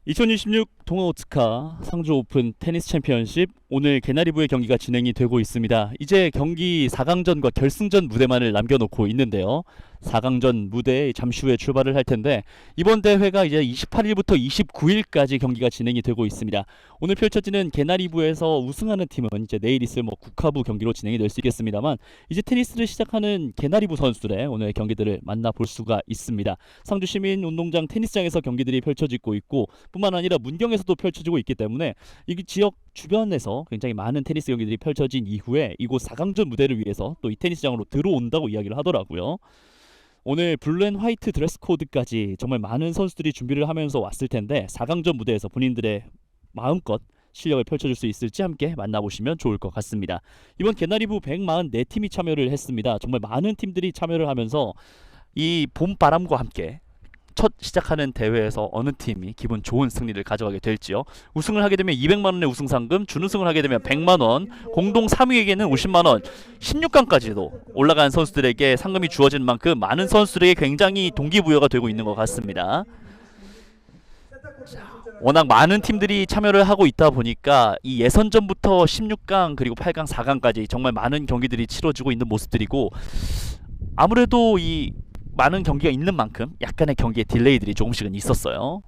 2026 동아오츠카 상주 오픈 테니스 챔피언십 오늘 개나리부의 경기가 진행이 되고 있습니다. 이제 경기 4강전과 결승전 무대만을 남겨놓고 있는데요. 4강전 무대에 잠시 후에 출발을 할 텐데 이번 대회가 이제 28일부터 29일까지 경기가 진행이 되고 있습니다. 오늘 펼쳐지는 개나리부에서 우승하는 팀은 이제 내일 있을 국가부 경기로 진행이 될 수 있겠습니다만 이제 테니스를 시작하는 개나리부 선수들의 오늘 경기들을 만나볼 수가 있습니다. 상주시민운동장 테니스장에서 경기들이 펼쳐지고 있고 뿐만 아니라 문경에서도 펼쳐지고 있기 때문에 이 지역 주변에서 굉장히 많은 테니스 경기들이 펼쳐진 이후에 이곳 4강전 무대를 위해서 또 이 테니스장으로 들어온다고 이야기를 하더라고요. 오늘 블루 앤 화이트 드레스 코드까지 정말 많은 선수들이 준비를 하면서 왔을 텐데 4강전 무대에서 본인들의 마음껏 실력을 펼쳐줄 수 있을지 함께 만나보시면 좋을 것 같습니다. 이번 개나리부 144팀이 참여를 했습니다. 정말 많은 팀들이 참여를 하면서 이 봄바람과 함께 첫 시작하는 대회에서 어느 팀이 기분 좋은 승리를 가져가게 될지요. 우승을 하게 되면 200만원의 우승 상금, 준우승을 하게 되면 100만원, 공동 3위에게는 50만원, 16강까지도 올라간 선수들에게 상금이 주어지는 만큼 많은 선수들에게 굉장히 동기부여가 되고 있는 것 같습니다. 워낙 많은 팀들이 참여를 하고 있다 보니까 이 예선전부터 16강 그리고 8강, 4강까지 정말 많은 경기들이 치러지고 있는 모습들이고, 아무래도 이 많은 경기가 있는 만큼 약간의 경기의 딜레이들이 조금씩은 있었어요.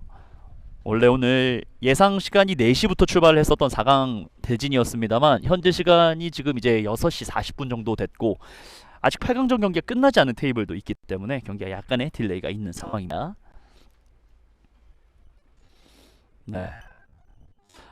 원래 오늘 예상 시간이 4시부터 출발을 했었던 4강 대진이었습니다만 현재 시간이 지금 이제 6시 40분 정도 됐고 아직 8강전 경기가 끝나지 않은 테이블도 있기 때문에 경기가 약간의 딜레이가 있는 상황이다. 네.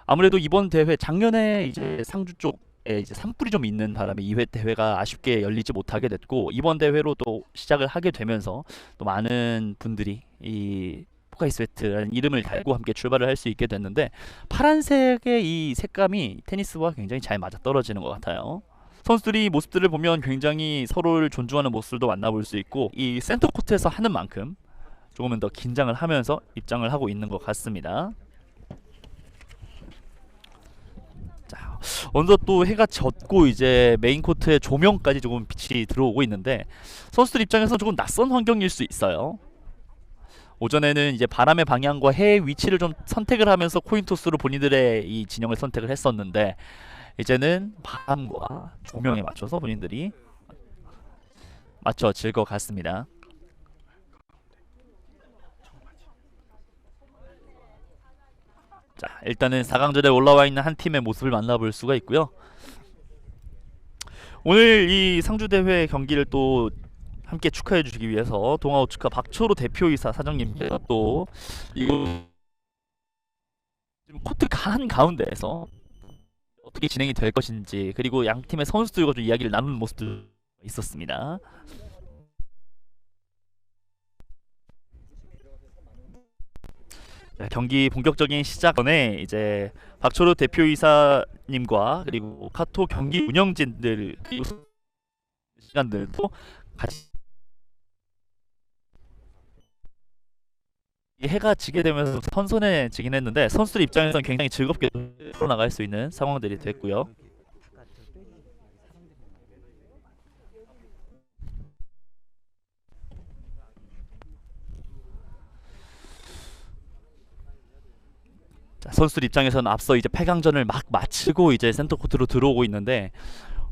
아무래도 이번 대회 작년에 이제 상주 쪽에 이제 산불이 좀 있는 바람에 2회 대회가 아쉽게 열리지 못하게 됐고 이번 대회로 또 시작을 하게 되면서 또 많은 분들이 이 포카이스웨트라는 이름을 달고 함께 출발을 할 수 있게 됐는데 파란색의 이 색감이 테니스와 굉장히 잘 맞아 떨어지는 것 같아요. 선수들이 모습들을 보면 굉장히 서로를 존중하는 모습도 만나볼 수 있고 이 센터 코트에서 하는 만큼 조금은 더 긴장을 하면서 입장을 하고 있는 것 같습니다. 자, 어느덧 또 해가 졌고 이제 메인 코트에 조명까지 조금 빛이 들어오고 있는데 선수들 입장에서 조금 낯선 환경일 수 있어요. 오전에는 이제 바람의 방향과 해의 위치를 좀 선택을 하면서 코인 토스로 본인들의 이 진영을 선택을 했었는데 이제는 바람과 조명에 맞춰서 본인들이 맞춰질 것 같습니다. 자, 일단은 4강전에 올라와 있는 한 팀의 모습을 만나볼 수가 있고요. 오늘 이 상주대회 경기를 또 함께 축하해 주시기 위해서 동아오츠카 박초로 대표이사 사장님께서 또 이거 지금 코트 한 가운데에서 어떻게 진행이 될 것인지 그리고 양 팀의 선수들과 좀 이야기를 나누는 모습도 있었습니다. 자, 경기 본격적인 시작 전에 이제 박초로 대표이사님과 그리고 카톡 경기 운영진들 시간들도 같이 해가 지게 되면서 선선해지긴 했는데 선수들 입장에서는 굉장히 즐겁게 풀어나갈 수 있는 상황들이 됐고요. 자, 선수들 입장에서는 앞서 이제 8강전을 막 마치고 이제 센터 코트로 들어오고 있는데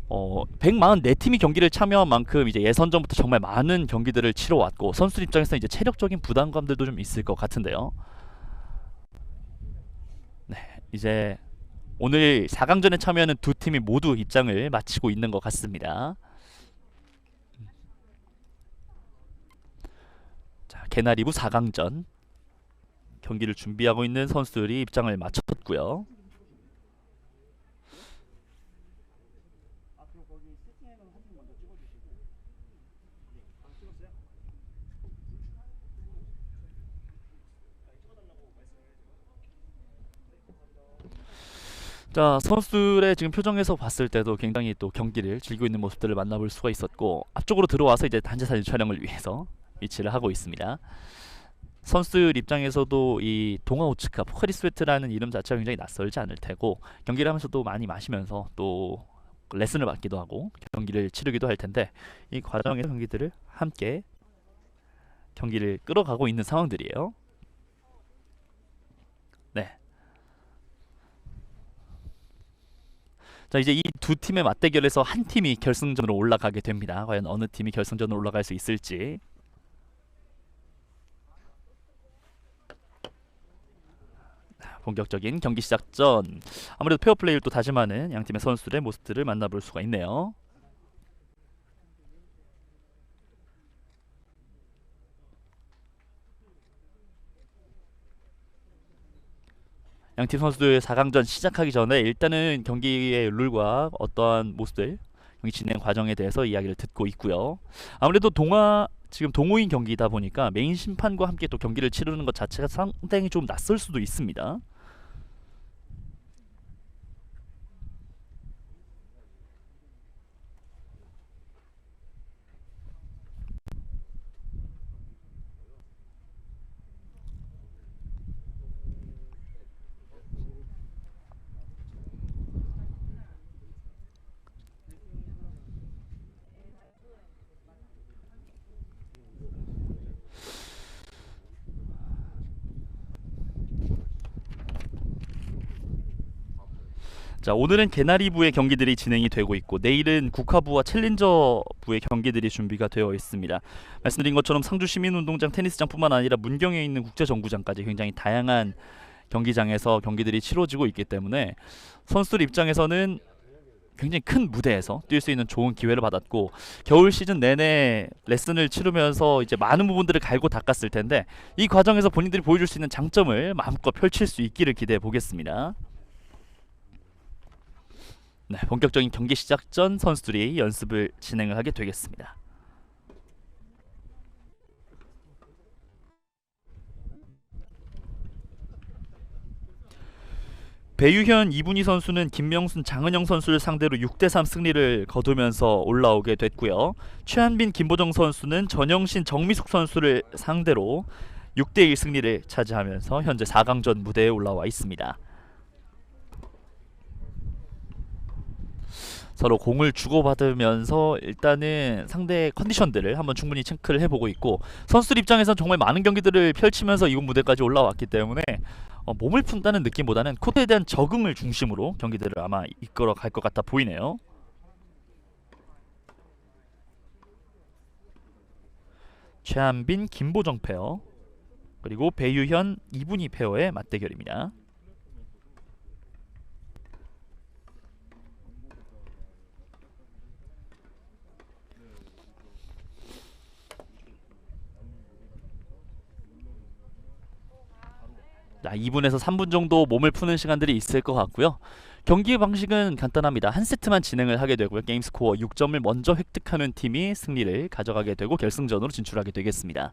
144팀이 경기를 참여한 만큼 이제 예선전부터 정말 많은 경기들을 치러왔고 선수들 입장에서는 이제 체력적인 부담감들도 좀 있을 것 같은데요. 네, 이제 오늘 4강전에 참여하는 두 팀이 모두 입장을 마치고 있는 것 같습니다. 자, 개나리부 4강전 경기를 준비하고 있는 선수들이 입장을 마쳤고요. 자, 선수들의 지금 표정에서 봤을 때도 굉장히 또 경기를 즐기고 있는 모습들을 만나볼 수가 있었고 앞쪽으로 들어와서 이제 단체 사진 촬영을 위해서 위치를 하고 있습니다. 선수들 입장에서도 이 동아오츠카 포카리스웨트라는 이름 자체가 굉장히 낯설지 않을 테고 경기를 하면서도 많이 마시면서 또 레슨을 받기도 하고 경기를 치르기도 할 텐데 이 과정의 경기들을 함께 경기를 끌어가고 있는 상황들이에요. 자, 이제 이 두 팀의 맞대결에서 한 팀이 결승전으로 올라가게 됩니다. 과연 어느 팀이 결승전으로 올라갈 수 있을지. 본격적인 경기 시작 전 아무래도 페어플레이를 또 다짐하는 양 팀의 선수들의 모습들을 만나볼 수가 있네요. 양팀 선수들 4강전 시작하기 전에 일단은 경기의 룰과 어떠한 모습들, 경기 진행 과정에 대해서 이야기를 듣고 있고요. 아무래도 지금 동호인 경기이다 보니까 메인 심판과 함께 또 경기를 치르는 것 자체가 상당히 좀 낯설 수도 있습니다. 자, 오늘은 개나리부의 경기들이 진행이 되고 있고 내일은 국가부와 챌린저부의 경기들이 준비가 되어 있습니다. 말씀드린 것처럼 상주 시민운동장 테니스장뿐만 아니라 문경에 있는 국제정구장까지 굉장히 다양한 경기장에서 경기들이 치러지고 있기 때문에 선수들 입장에서는 굉장히 큰 무대에서 뛸 수 있는 좋은 기회를 받았고 겨울 시즌 내내 레슨을 치르면서 이제 많은 부분들을 갈고 닦았을 텐데 이 과정에서 본인들이 보여줄 수 있는 장점을 마음껏 펼칠 수 있기를 기대해 보겠습니다. 네, 본격적인 경기 시작 전 선수들이 연습을 진행을 하게 되겠습니다. 배유현, 이분희 선수는 김명순, 장은영 선수를 상대로 6대3 승리를 거두면서 올라오게 됐고요. 최한빈, 김보정 선수는 전영신, 정미숙 선수를 상대로 6대1 승리를 차지하면서 현재 4강전 무대에 올라와 있습니다. 서로 공을 주고받으면서 일단은 상대의 컨디션들을 한번 충분히 체크를 해보고 있고 선수들 입장에서는 정말 많은 경기들을 펼치면서 이번 무대까지 올라왔기 때문에 몸을 푼다는 느낌보다는 코트에 대한 적응을 중심으로 경기들을 아마 이끌어 갈 것 같아 보이네요. 최한빈, 김보정 페어 그리고 배유현, 이분희 페어의 맞대결입니다. 자, 2분에서 3분 정도 몸을 푸는 시간들이 있을 것 같고요. 경기 방식은 간단합니다. 한 세트만 진행을 하게 되고요. 게임 스코어 6점을 먼저 획득하는 팀이 승리를 가져가게 되고 결승전으로 진출하게 되겠습니다.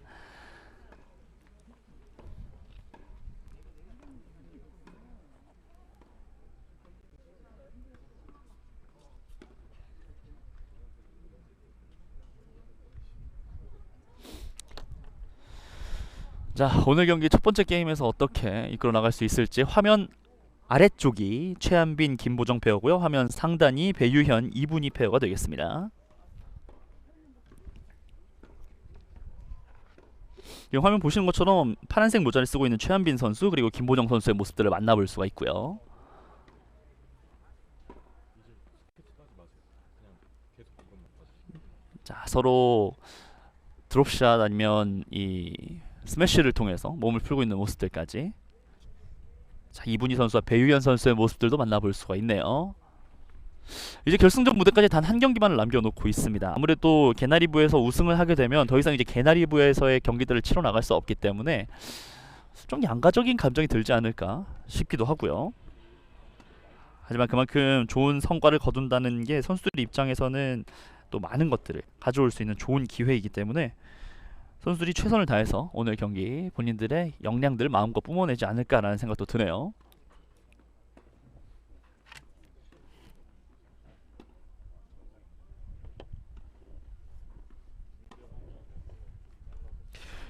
자, 오늘 경기 첫 번째 게임에서 어떻게 이끌어 나갈 수 있을지 화면 아래쪽이 최한빈, 김보정 페어고요. 화면 상단이 배유현, 이분희 페어가 되겠습니다. 지금 화면 보시는 것처럼 파란색 모자를 쓰고 있는 최한빈 선수 그리고 김보정 선수의 모습들을 만나볼 수가 있고요. 자, 서로 드롭샷 아니면 이 스매시를 통해서 몸을 풀고 있는 모습들까지. 자, 이분희 선수와 배유현 선수의 모습들도 만나볼 수가 있네요. 이제 결승전 무대까지 단 한 경기만을 남겨놓고 있습니다. 아무래도 개나리부에서 우승을 하게 되면 더 이상 이제 개나리부에서의 경기들을 치러 나갈 수 없기 때문에 좀 양가적인 감정이 들지 않을까 싶기도 하고요. 하지만 그만큼 좋은 성과를 거둔다는 게 선수들 입장에서는 또 많은 것들을 가져올 수 있는 좋은 기회이기 때문에 선수들이 최선을 다해서 오늘 경기 본인들의 역량들을 마음껏 뿜어내지 않을까라는 생각도 드네요.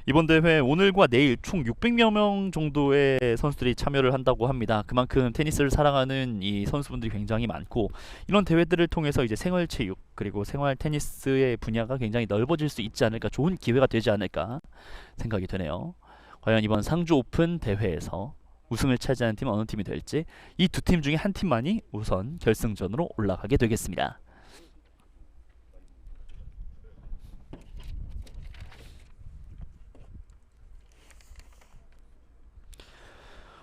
이번 대회 오늘과 내일 총 600여 명 정도의 선수들이 참여를 한다고 합니다. 그만큼 테니스를 사랑하는 이 선수분들이 굉장히 많고 이런 대회들을 통해서 이제 생활체육 그리고 생활 테니스의 분야가 굉장히 넓어질 수 있지 않을까, 좋은 기회가 되지 않을까 생각이 되네요. 과연 이번 상주 오픈 대회에서 우승을 차지하는 팀은 어느 팀이 될지, 이 두 팀 중에 한 팀만이 우선 결승전으로 올라가게 되겠습니다.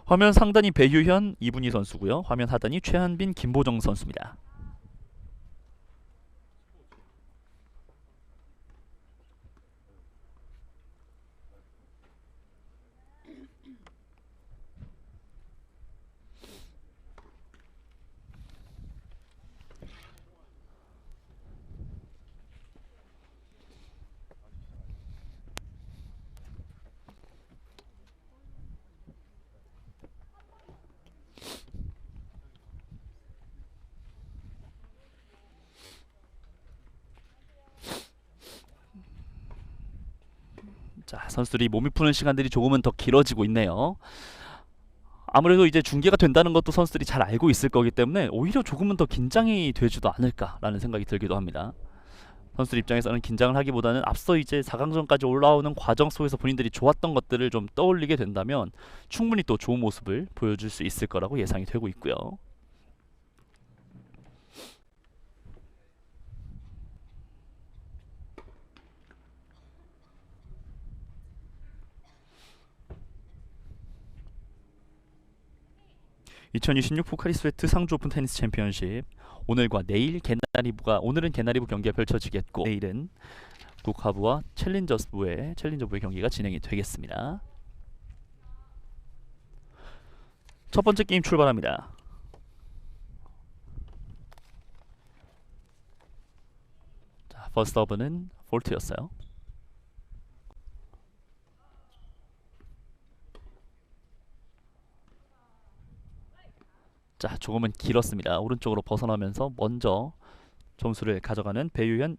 화면 상단이 배유현, 이분희 선수고요. 화면 하단이 최한빈, 김보정 선수입니다. 자, 선수들이 몸이 푸는 시간들이 조금은 더 길어지고 있네요. 아무래도 이제 중계가 된다는 것도 선수들이 잘 알고 있을 거기 때문에 오히려 조금은 더 긴장이 되지도 않을까라는 생각이 들기도 합니다. 선수들 입장에서는 긴장을 하기보다는 앞서 이제 4강전까지 올라오는 과정 속에서 본인들이 좋았던 것들을 좀 떠올리게 된다면 충분히 또 좋은 모습을 보여줄 수 있을 거라고 예상이 되고 있고요. 2026 포카리 스웨트 상주 오픈 테니스 챔피언십, 오늘과 내일 오늘은 개나리부 경기가 펼쳐지겠고 내일은 국하부와 챌린저부의 경기가 진행이 되겠습니다. 첫 번째 게임 출발합니다. 자, 퍼스트 서브는 폴트였어요. 자, 조금은 길었습니다. 오른쪽으로 벗어나면서 먼저 점수를 가져가는 배유현,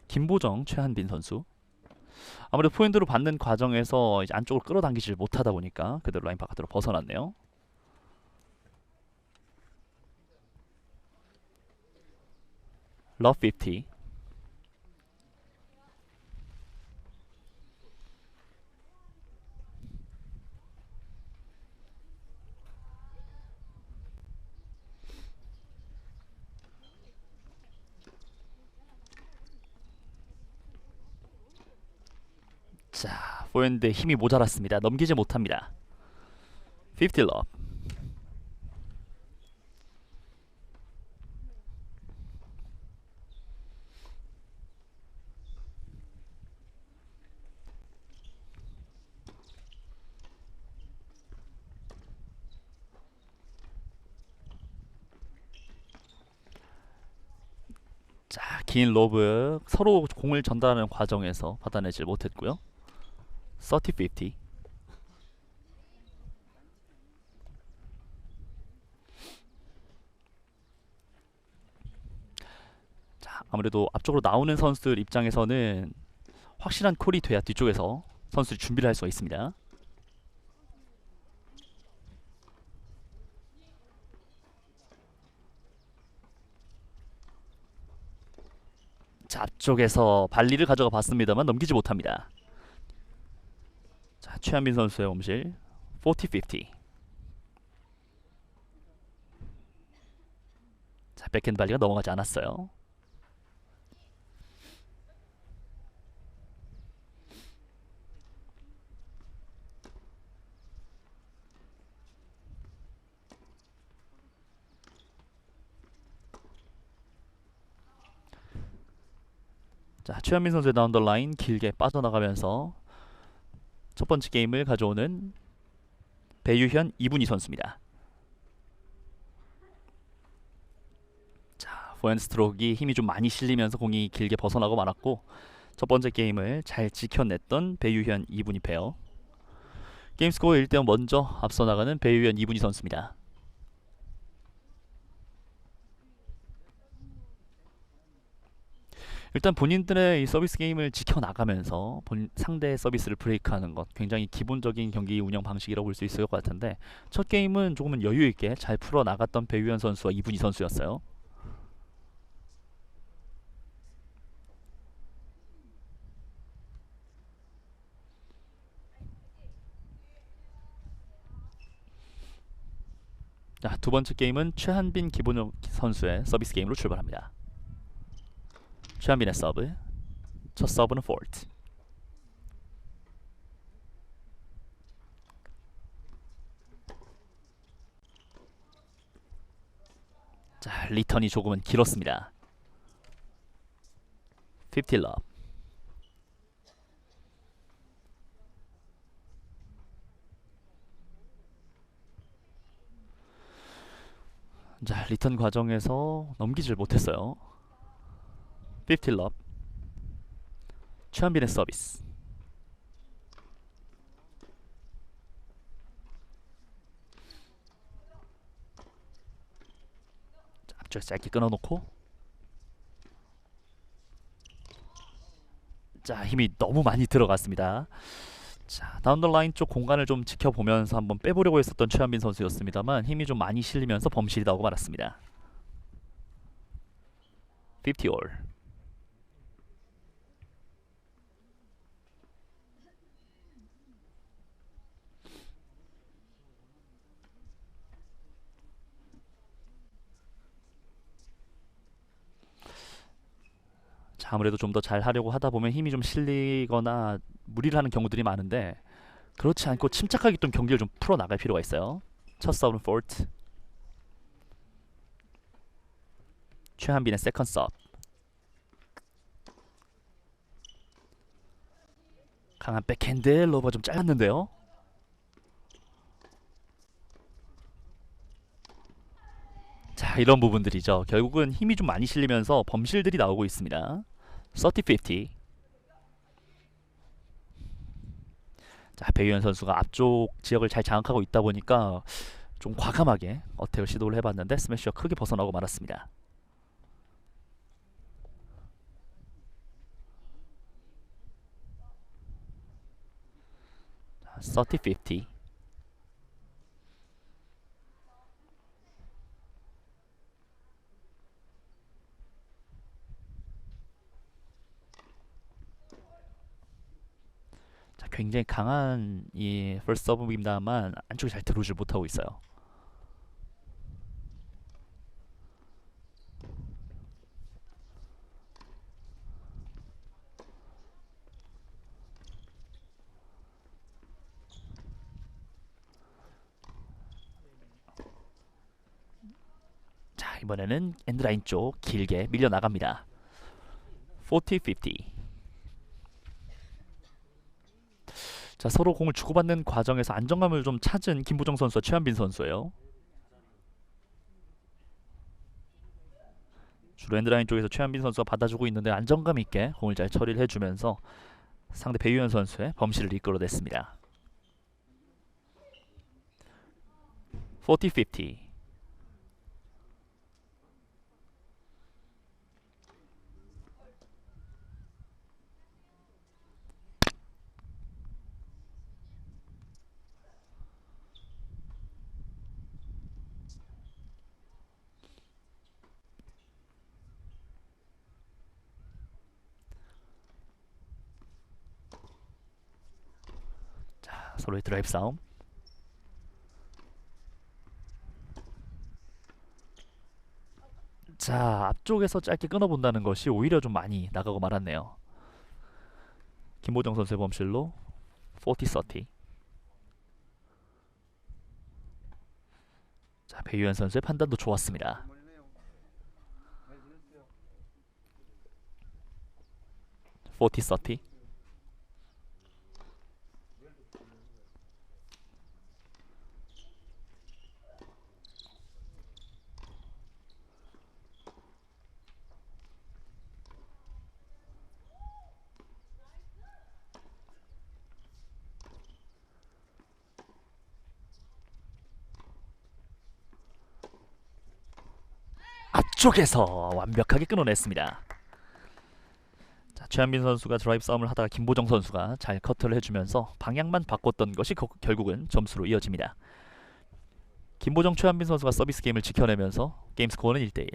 김보정, 최한빈 선수. 아무래도 포핸드로 받는 과정에서 이제 안쪽으로 끌어당기질 못하다 보니까 그대로 라인 바깥으로 벗어났네요. 러브 50. 자, 포핸드 힘이 모자랐습니다. 넘기지 못합니다. 50 러브. 자, 긴 로브 서로 공을 전달하는 과정에서 받아내질 못했고요. 30-50. 자, 아무래도 앞쪽으로 나오는 선수들 입장에서는 확실한 콜이 돼야 뒤쪽에서 선수들이 준비를 할 수가 있습니다. 자, 앞쪽에서 발리를 가져가 봤습니다만 넘기지 못합니다. 자, 최한빈 선수의 홈실 40-50. 자, 백핸드 발리가 넘어가지 않았어요. 자, 최한빈 선수의 다운더 라인 길게 빠져나가면서 첫 번째 게임을 가져오는 배유현, 이분희 선수입니다. 자, 포핸드 스트로크가 힘이 좀 많이 실리면서 공이 길게 벗어나고 말았고 첫 번째 게임을 잘 지켜냈던 배유현, 이분희 페어. 게임 스코어 1대0 먼저 앞서 나가는 배유현, 이분희 선수입니다. 일단 본인들의 이 서비스 게임을 지켜나가면서 상대의 서비스를 브레이크하는 것, 굉장히 기본적인 경기 운영 방식이라고 볼 수 있을 것 같은데 첫 게임은 조금은 여유있게 잘 풀어나갔던 배유현 선수와 이분희 선수였어요. 자, 두 번째 게임은 최한빈 김보정 선수의 서비스 게임으로 출발합니다. 최한빈의 서브. 첫 서브는 포트. 자, 리턴이 조금은 길었습니다. 50 러브. 자, 리턴 과정에서 넘기질 못했어요. 50 러브. 최한빈의 서비스. 자, 앞쪽에서 짧게 끊어놓고, 자, 힘이 너무 많이 들어갔습니다. 자, 다운 더 라인 쪽 공간을 좀 지켜보면서 한번 빼보려고 했었던 최한빈 선수였습니다만 힘이 좀 많이 실리면서 범실이 나오고 말았습니다. 50 올. 자, 아무래도 좀 더 잘 하려고 하다 보면 힘이 좀 실리거나 무리를 하는 경우들이 많은데 그렇지 않고 침착하게 좀 경기를 좀 풀어나갈 필요가 있어요. 첫 서브는 포트. 최한빈의 세컨 서브. 강한 백핸드. 로버가 좀 짧았는데요. 자, 이런 부분들이죠. 결국은 힘이 좀 많이 실리면서 범실들이 나오고 있습니다. 30-50. 자, 배유현 선수가 앞쪽 지역을 잘 장악하고 있다 보니까 좀 과감하게 어택을 시도를 해봤는데 스매시가 크게 벗어나고 말았습니다. 자, 30-50. 자, 굉장히 강한 이 퍼스트 서브입니다만 안쪽에 잘 들어오질 못하고 있어요. 자, 이번에는 엔드라인 쪽 길게 밀려 나갑니다. 40-50. 자, 서로 공을 주고받는 과정에서 안정감을 좀 찾은 김보정 선수와 최한빈 선수예요. 주로 엔드라인 쪽에서 최한빈 선수가 받아주고 있는데 안정감 있게 공을 잘 처리를 해주면서 상대 배유현 선수의 범실을 이끌어냈습니다. 40-50. 자, 서로의 드라이브 싸움. 자, 앞쪽에서 짧게 끊어본다는 것이 오히려 좀 많이 나가고 말았네요. 김보정 선수의 범실로 40-30. 자, 배유현 선수의 판단도 좋았습니다. 40-30. 앞쪽에서 완벽하게 끊어냈습니다. 자, 최한빈 선수가 드라이브 싸움을 하다가 김보정 선수가 잘 커트를 해주면서 방향만 바꿨던 것이 결국은 점수로 이어집니다. 김보정, 최한빈 선수가 서비스 게임을 지켜내면서 게임 스코어는 1대1.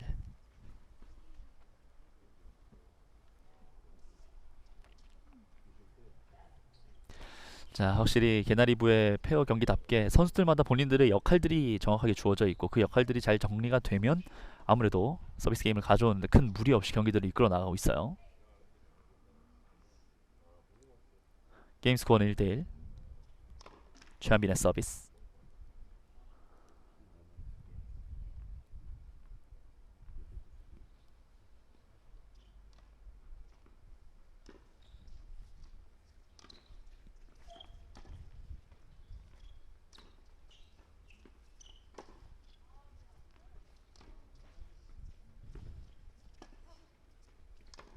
자, 확실히 개나리부의 페어 경기답게 선수들마다 본인들의 역할들이 정확하게 주어져 있고 그 역할들이 잘 정리가 되면 아무래도 서비스 게임을 가져오는데 큰 무리 없이 경기들을 이끌어 나가고 있어요. 게임 스코어는 1대1. 최한빈의 서비스.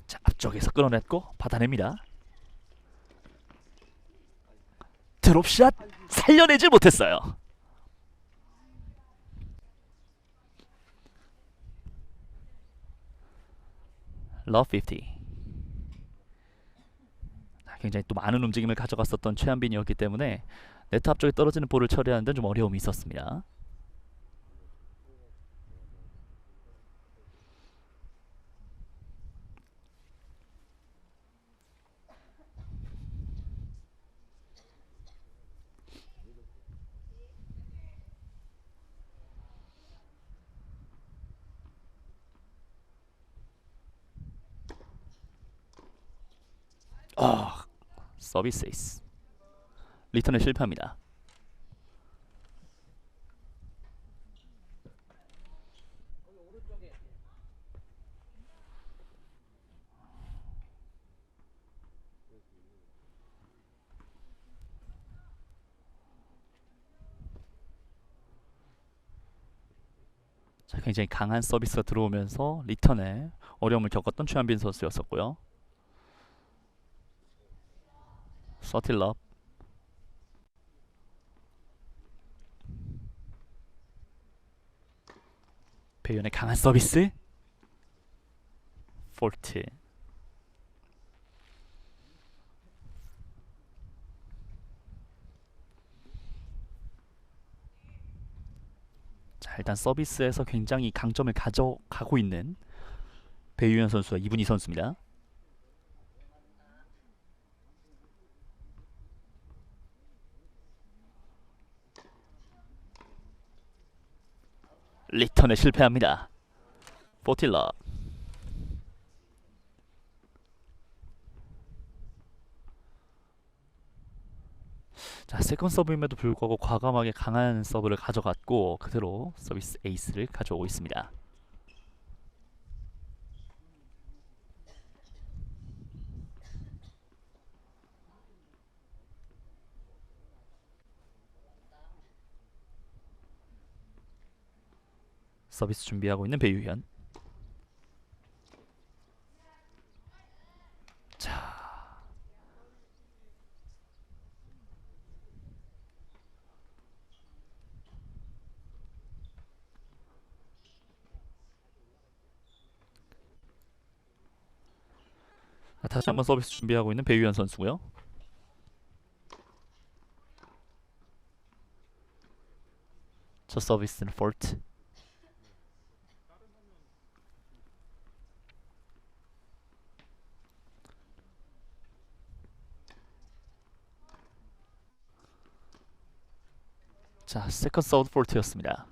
자, 앞쪽에서 끌어냈고 받아냅니다. 드롭샷 살려내질 못했어요. 러브 50. 굉장히 또 많은 움직임을 가져갔었던 최한빈이었기 때문에 네트 앞쪽에 떨어지는 볼을 처리하는 데는 좀 어려움이 있었습니다. 서비스 에이스. 리턴에 실패합니다. 자, 굉장히 강한 서비스가 들어오면서 리턴에 어려움을 겪었던 최한빈 선수였었고요. 서틸럽. 배윤의 강한 서비스. 폴트. 자, 일단 서비스에서 굉장히 강점을 가져가고 있는 배유현 선수와 이분희 선수입니다. 리턴에 실패합니다. 포틸러. 자, 세컨 서브임에도 불구하고 과감하게 강한 서브를 가져갔고 그대로 서비스 에이스를 가져오고 있습니다. 서비스 준비하고 있는 배유현. 자, 다시 한번 서비스 준비하고 있는 배유현 선수고요. 첫 서비스는 폴트. 자, 세컨 서브 폴트였습니다.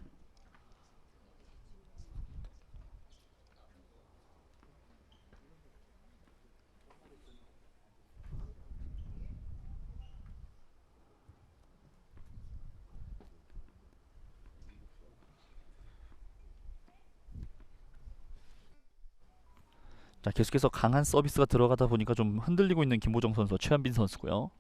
자, 계속해서 강한 서비스가 들어가다 보니까 좀 흔들리고 있는 김보정 선수와 최한빈 선수고요.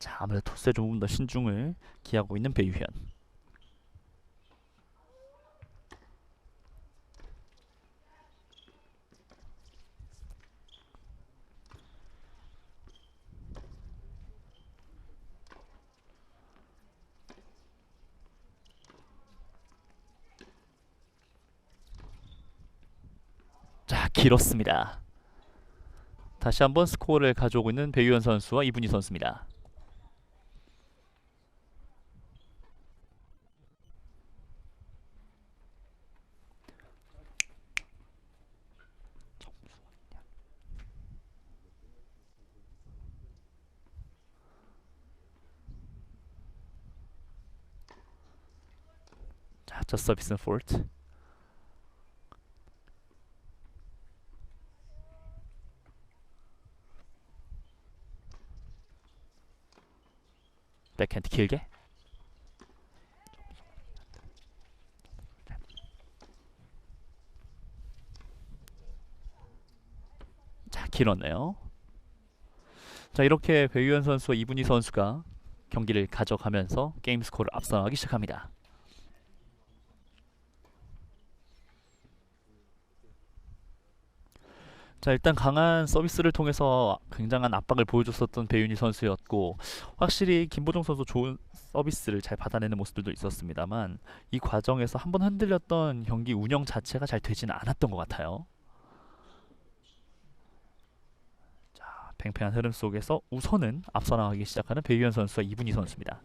자, 아무래도 토스에 조금 더 신중을 기하고 있는 배유현. 자, 길었습니다. 다시 한번 스코어를 가져오고 있는 배유현 선수와 이분희 선수입니다. 자, 첫 서비스는 폴트. 백핸드 길게. 자, 길었네요. 자, 이렇게 배유현 선수와 이분희 선수가 경기를 가져가면서 게임 스코어를 앞서나가기 시작합니다. 자, 일단 강한 서비스를 통해서 굉장한 압박을 보여줬었던 배윤희 선수였고, 확실히 김보정 선수 좋은 서비스를 잘 받아내는 모습들도 있었습니다만, 이 과정에서 한번 흔들렸던 경기 운영 자체가 잘 되지는 않았던 것 같아요. 자, 팽팽한 흐름 속에서 우선은 앞서 나가기 시작하는 배유현 선수와 이분희 선수입니다.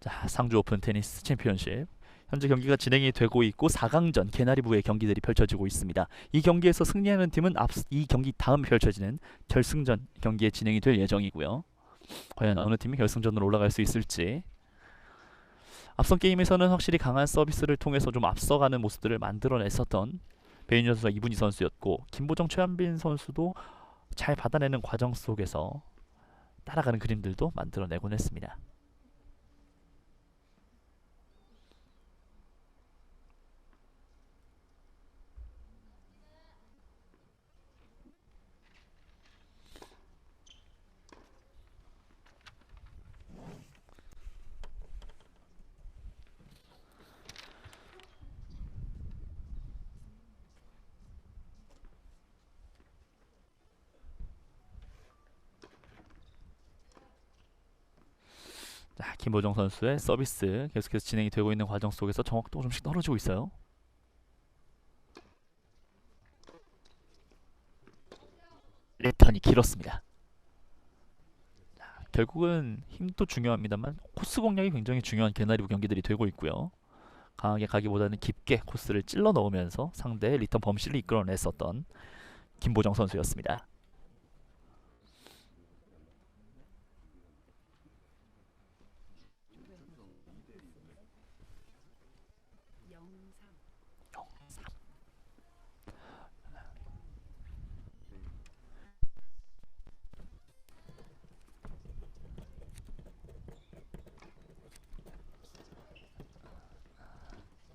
자, 상주 오픈 테니스 챔피언십 현재 경기가 진행이 되고 있고 4강전 개나리부의 경기들이 펼쳐지고 있습니다. 이 경기에서 승리하는 팀은 이 경기 다음 펼쳐지는 결승전 경기에 진행이 될 예정이고요. 과연 어느 팀이 결승전으로 올라갈 수 있을지. 앞선 게임에서는 확실히 강한 서비스를 통해서 좀 앞서가는 모습들을 만들어냈었던 배윤희 선수와 이분희 선수였고, 김보정 최한빈 선수도 잘 받아내는 과정 속에서 따라가는 그림들도 만들어내곤 했습니다. 자, 김보정 선수의 서비스 계속해서 진행이 되고 있는 과정 속에서 정확도가 좀씩 떨어지고 있어요. 리턴이 길었습니다. 자, 결국은 힘도 중요합니다만 코스 공략이 굉장히 중요한 개나리부 경기들이 되고 있고요. 강하게 가기보다는 깊게 코스를 찔러 넣으면서 상대의 리턴 범실을 이끌어냈었던 김보정 선수였습니다.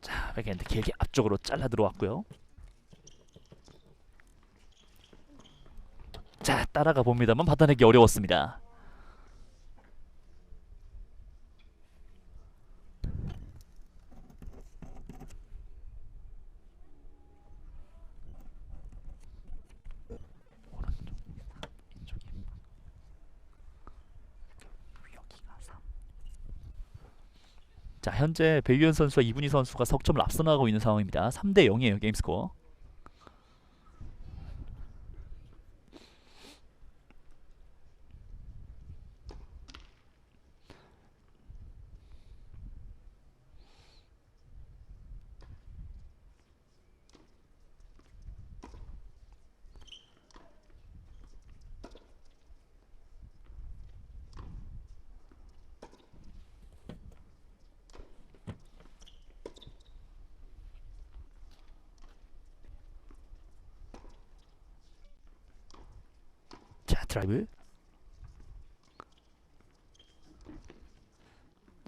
자, 백핸드 길게 앞쪽으로 잘라 들어왔고요. 자, 따라가 봅니다만 받아내기 어려웠습니다. 자, 현재 배유현 선수와 이분희 선수가 석점을 앞서 나가고 있는 상황입니다. 3대 0이에요, 게임 스코어. 자, 드라이브.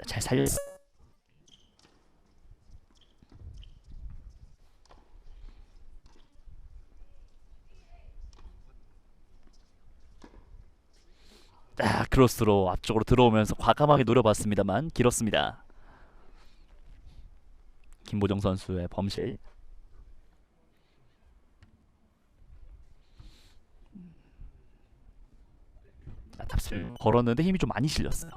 잘 살렸어. 자, 크로스로 앞쪽으로 들어오면서 과감하게 노려봤습니다만 길었습니다. 김보정 선수의 범실. 서비스를 걸었는데 힘이 좀 많이 실렸어요.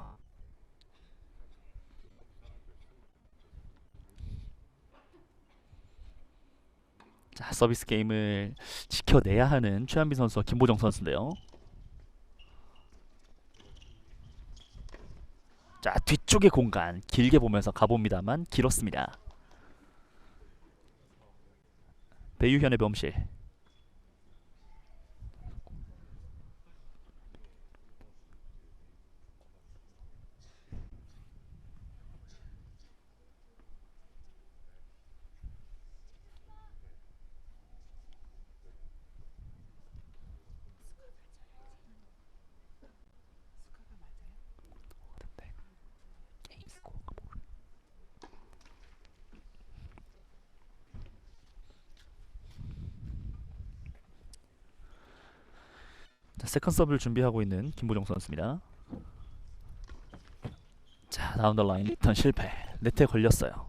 자, 서비스 게임을 지켜내야 하는 최한빈 선수와 김보정 선수인데요. 자, 뒤쪽의 공간 길게 보면서 가봅니다만 길었습니다. 배유현의 범실. 자, 세컨 서브를 준비하고 있는 김보정 선수입니다. 자, 다운 더 라인 리턴 실패. 네트에 걸렸어요.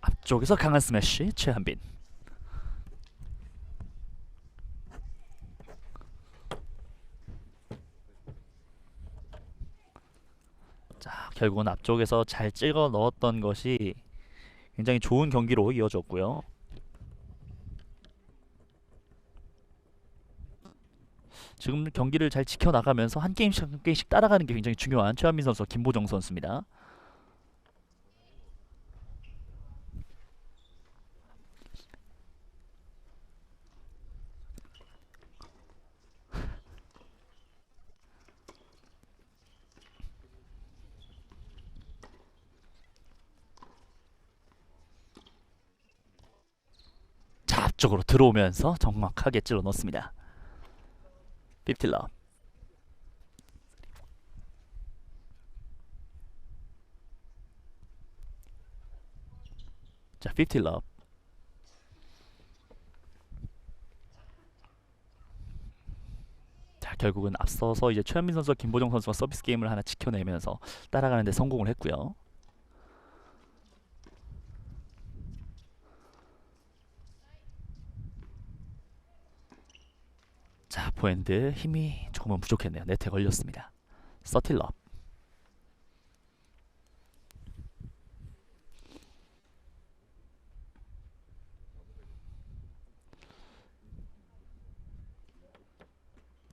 앞쪽에서 강한 스매시 최한빈. 자, 결국은 앞쪽에서 잘 찍어 넣었던 것이 굉장히 좋은 경기로 이어졌고요. 지금 경기를 잘 지켜나가면서 한 게임씩 한 게임씩 따라가는 게 굉장히 중요한 최한빈 선수와 김보정 선수입니다. 자, 앞쪽으로 들어오면서 정확하게 찔러 넣습니다. 50러. 자, 50러. 자, 결국은 앞서서 이제 최한민 선수와 김보정 선수가 서비스 게임을 하나 지켜내면서 따라가는 데 성공을 했고요. 자, 포핸드 힘이 조금은 부족했네요. 네트에 걸렸습니다. 서틸럽.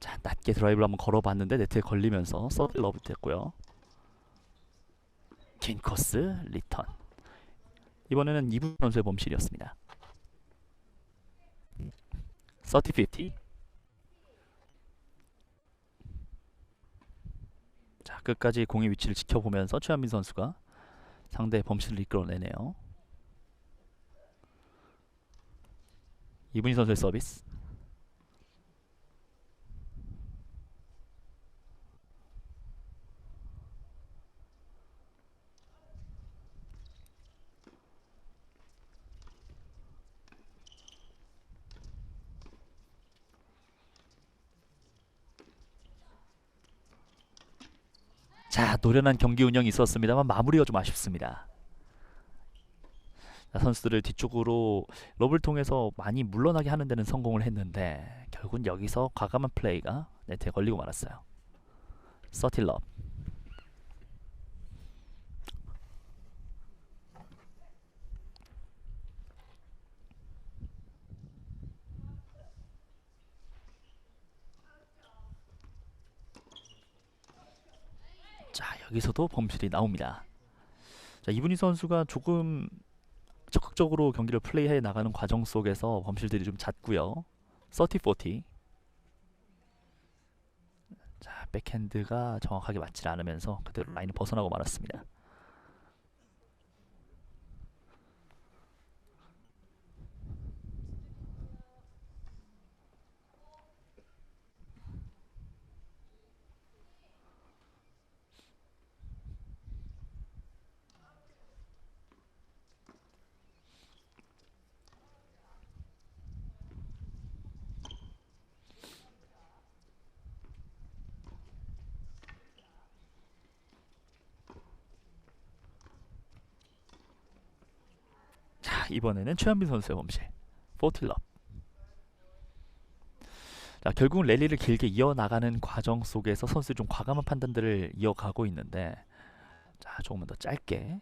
자, 낮게 드라이브를 한번 걸어봤는데 네트에 걸리면서 서틸럽이 됐고요. 긴 코스 리턴. 이번에는 이분 선수의 범실이었습니다. 30-50. 자, 끝까지 공의 위치를 지켜보면서 최한민 선수가 상대의 범실을 이끌어내네요. 이분희 선수의 서비스. 자, 노련한 경기 운영이 있었습니다만 마무리가 좀 아쉽습니다. 자, 선수들을 뒤쪽으로 럽을 통해서 많이 물러나게 하는 데는 성공을 했는데 결국은 여기서 과감한 플레이가 네트에 걸리고 말았어요. 서틸럽. 자, 여기서도 범실이 나옵니다. 자, 이분희 선수가 조금 적극적으로 경기를 플레이해 나가는 과정 속에서 범실들이 좀 잦고요. 30-40. 자, 백핸드가 정확하게 맞지 않으면서 그대로 라인을 벗어나고 말았습니다. 이번에는 최현빈 선수의 범실. 40럽. 자, 결국은 랠리를 길게 이어나가는 과정 속에서 선수들이 좀 과감한 판단들을 이어가고 있는데, 자, 조금만 더 짧게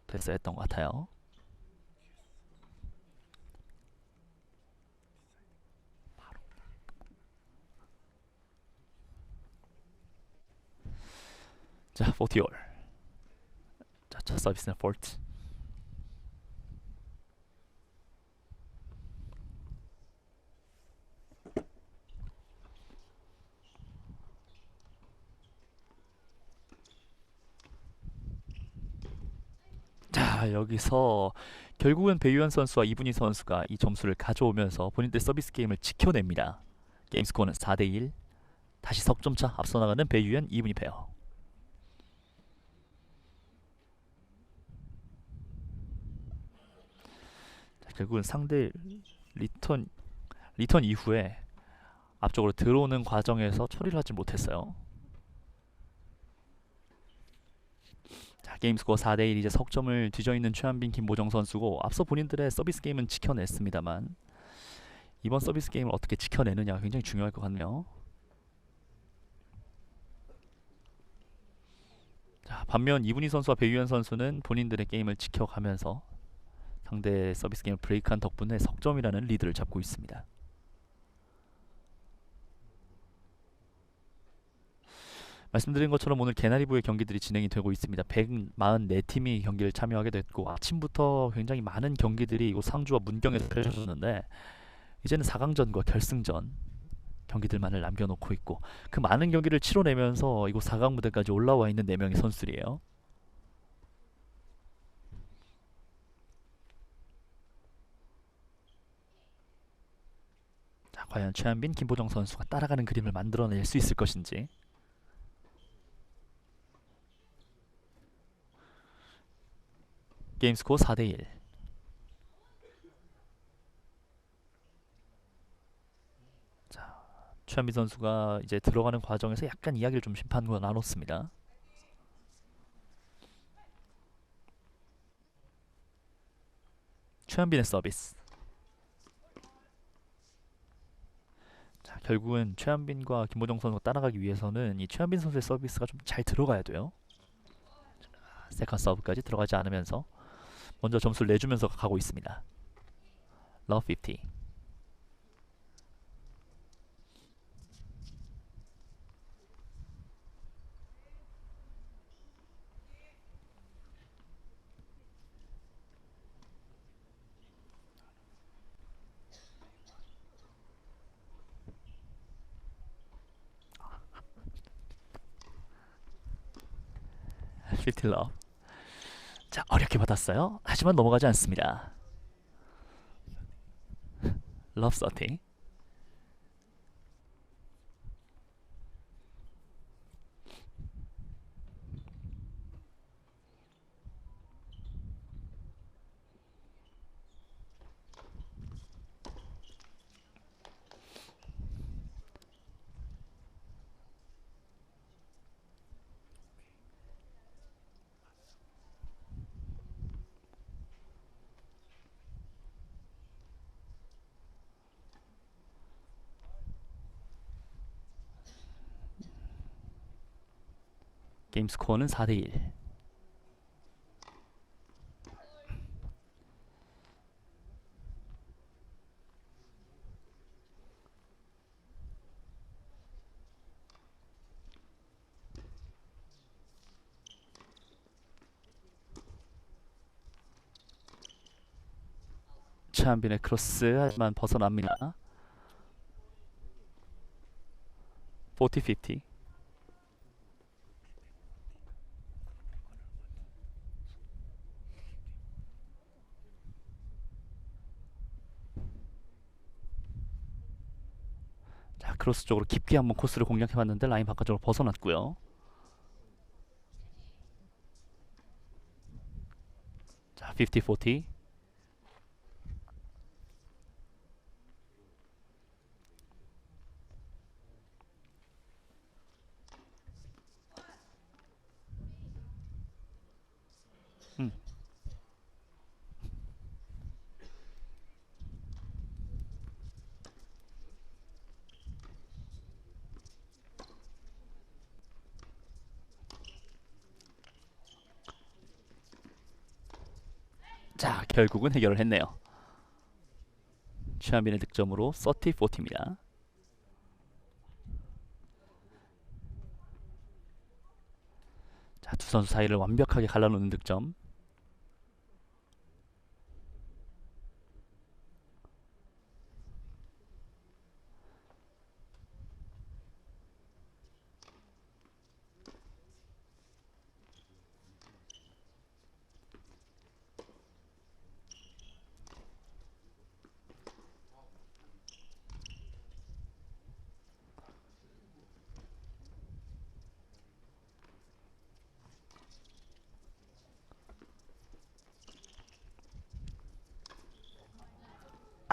됐어야 했던 것 같아요. 자, 40올. 자, 첫 서비스는 포트. 자, 여기서 결국은 배유현 선수와 이분희 선수가 이 점수를 가져오면서 본인들 서비스 게임을 지켜냅니다. 게임 스코어는 4대1. 다시 석점차 앞서 나가는 배유현, 이분희 페어. 자, 결국은 상대 리턴 이후에 앞쪽으로 들어오는 과정에서 처리를 하지 못했어요. 자, 게임 스코어 4대1. 이제 석점을 뒤져있는 최한빈, 김보정 선수고, 앞서 본인들의 서비스 게임은 지켜냈습니다만 이번 서비스 게임을 어떻게 지켜내느냐가 굉장히 중요할 것 같네요. 자, 반면 이분희 선수와 배유현 선수는 본인들의 게임을 지켜가면서 상대 서비스 게임을 브레이크한 덕분에 석점이라는 리드를 잡고 있습니다. 말씀드린 것처럼 오늘 개나리부의 경기들이 진행이 되고 있습니다. 144팀이 경기를 참여하게 됐고, 아침부터 굉장히 많은 경기들이 이곳 상주와 문경에서 펼쳐졌는데, 이제는 4강전과 결승전 경기들만을 남겨놓고 있고, 그 많은 경기를 치러내면서 이곳 4강 무대까지 올라와 있는 4명의 선수들이에요. 자, 과연 최한빈, 김보정 선수가 따라가는 그림을 만들어낼 수 있을 것인지. 게임 스코어 4대1. 자, 최한빈 선수가 이제 들어가는 과정에서 약간 이야기를 좀 심판과 나눴습니다. 최한빈의 서비스. 자, 결국은 최한빈과 김보정 선수가 따라가기 위해서는 이 최한빈 선수의 서비스가 좀 잘 들어가야 돼요. 세컨 서브까지 들어가지 않으면서 먼저 점수를 내주면서 가고 있습니다. 러브 50. 피티 러브. 자, 어렵게 받았어요. 하지만 넘어가지 않습니다. 러브 30. 게임 스코어는 4대1. 최한빈의 크로스, 하지만 벗어납니다. 40-50. 자, 크로스 쪽으로 깊게 한번 코스를 공략해봤는데 라인 바깥쪽으로 벗어났고요. 자, 50-40. 자, 결국은 해결을 했네요. 최한빈의 득점으로 30-40입니다. 자, 두 선수 사이를 완벽하게 갈라놓는 득점.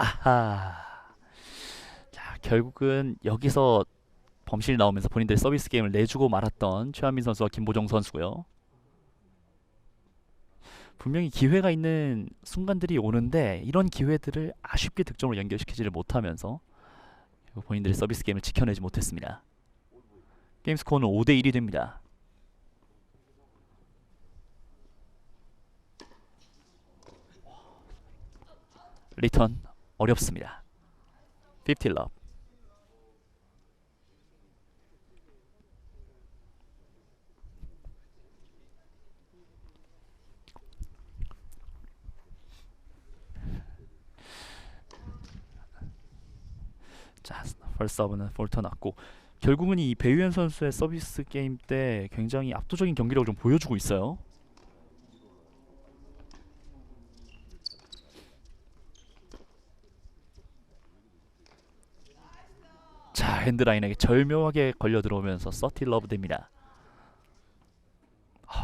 아하. 자, 결국은 여기서 범실이 나오면서 본인들의 서비스 게임을 내주고 말았던 최한민 선수와 김보정 선수고요. 분명히 기회가 있는 순간들이 오는데 이런 기회들을 아쉽게 득점으로 연결시키지를 못하면서 본인들의 서비스 게임을 지켜내지 못했습니다. 게임 스코어는 5대1이 됩니다. 리턴 어렵습니다. 50러브. 자, 펄스 서브는 폴터 났고 결국은 이 배유현 선수의 서비스 게임 때 굉장히 압도적인 경기력을 좀 보여주고 있어요. 자, 핸드라인에게 절묘하게 걸려 들어오면서 30러브 됩니다.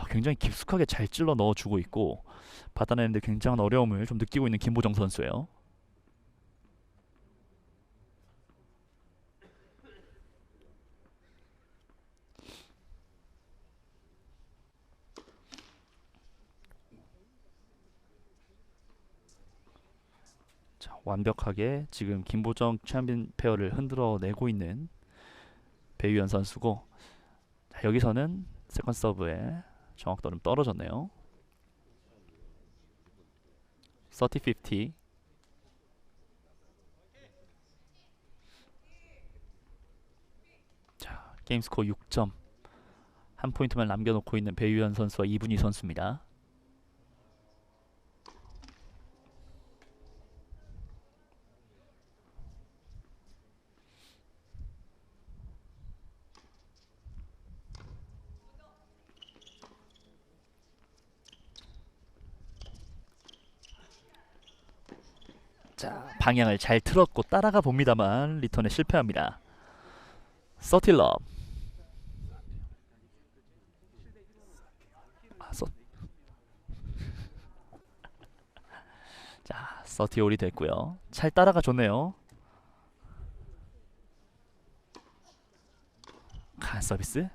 굉장히 깊숙하게 잘 찔러 넣어주고 있고 받아내는데 굉장한 어려움을 좀 느끼고 있는 김보정 선수예요. 자, 완벽하게 지금 김보정 최한빈 페어를 흔들어 내고 있는 배유현 선수고 자, 여기서는 세컨 서브에 정확도는 떨어졌네요. 30-50. 자, 게임 스코어 6점. 한 포인트만 남겨놓고 있는 배유현 선수와 이분희 선수입니다. 자, 방향을 잘 틀었고 따라가 봅니다만 리턴에 실패합니다. 30러브. 자, 30올이 됐고요. 잘 따라가 줬네요. 간 서비스.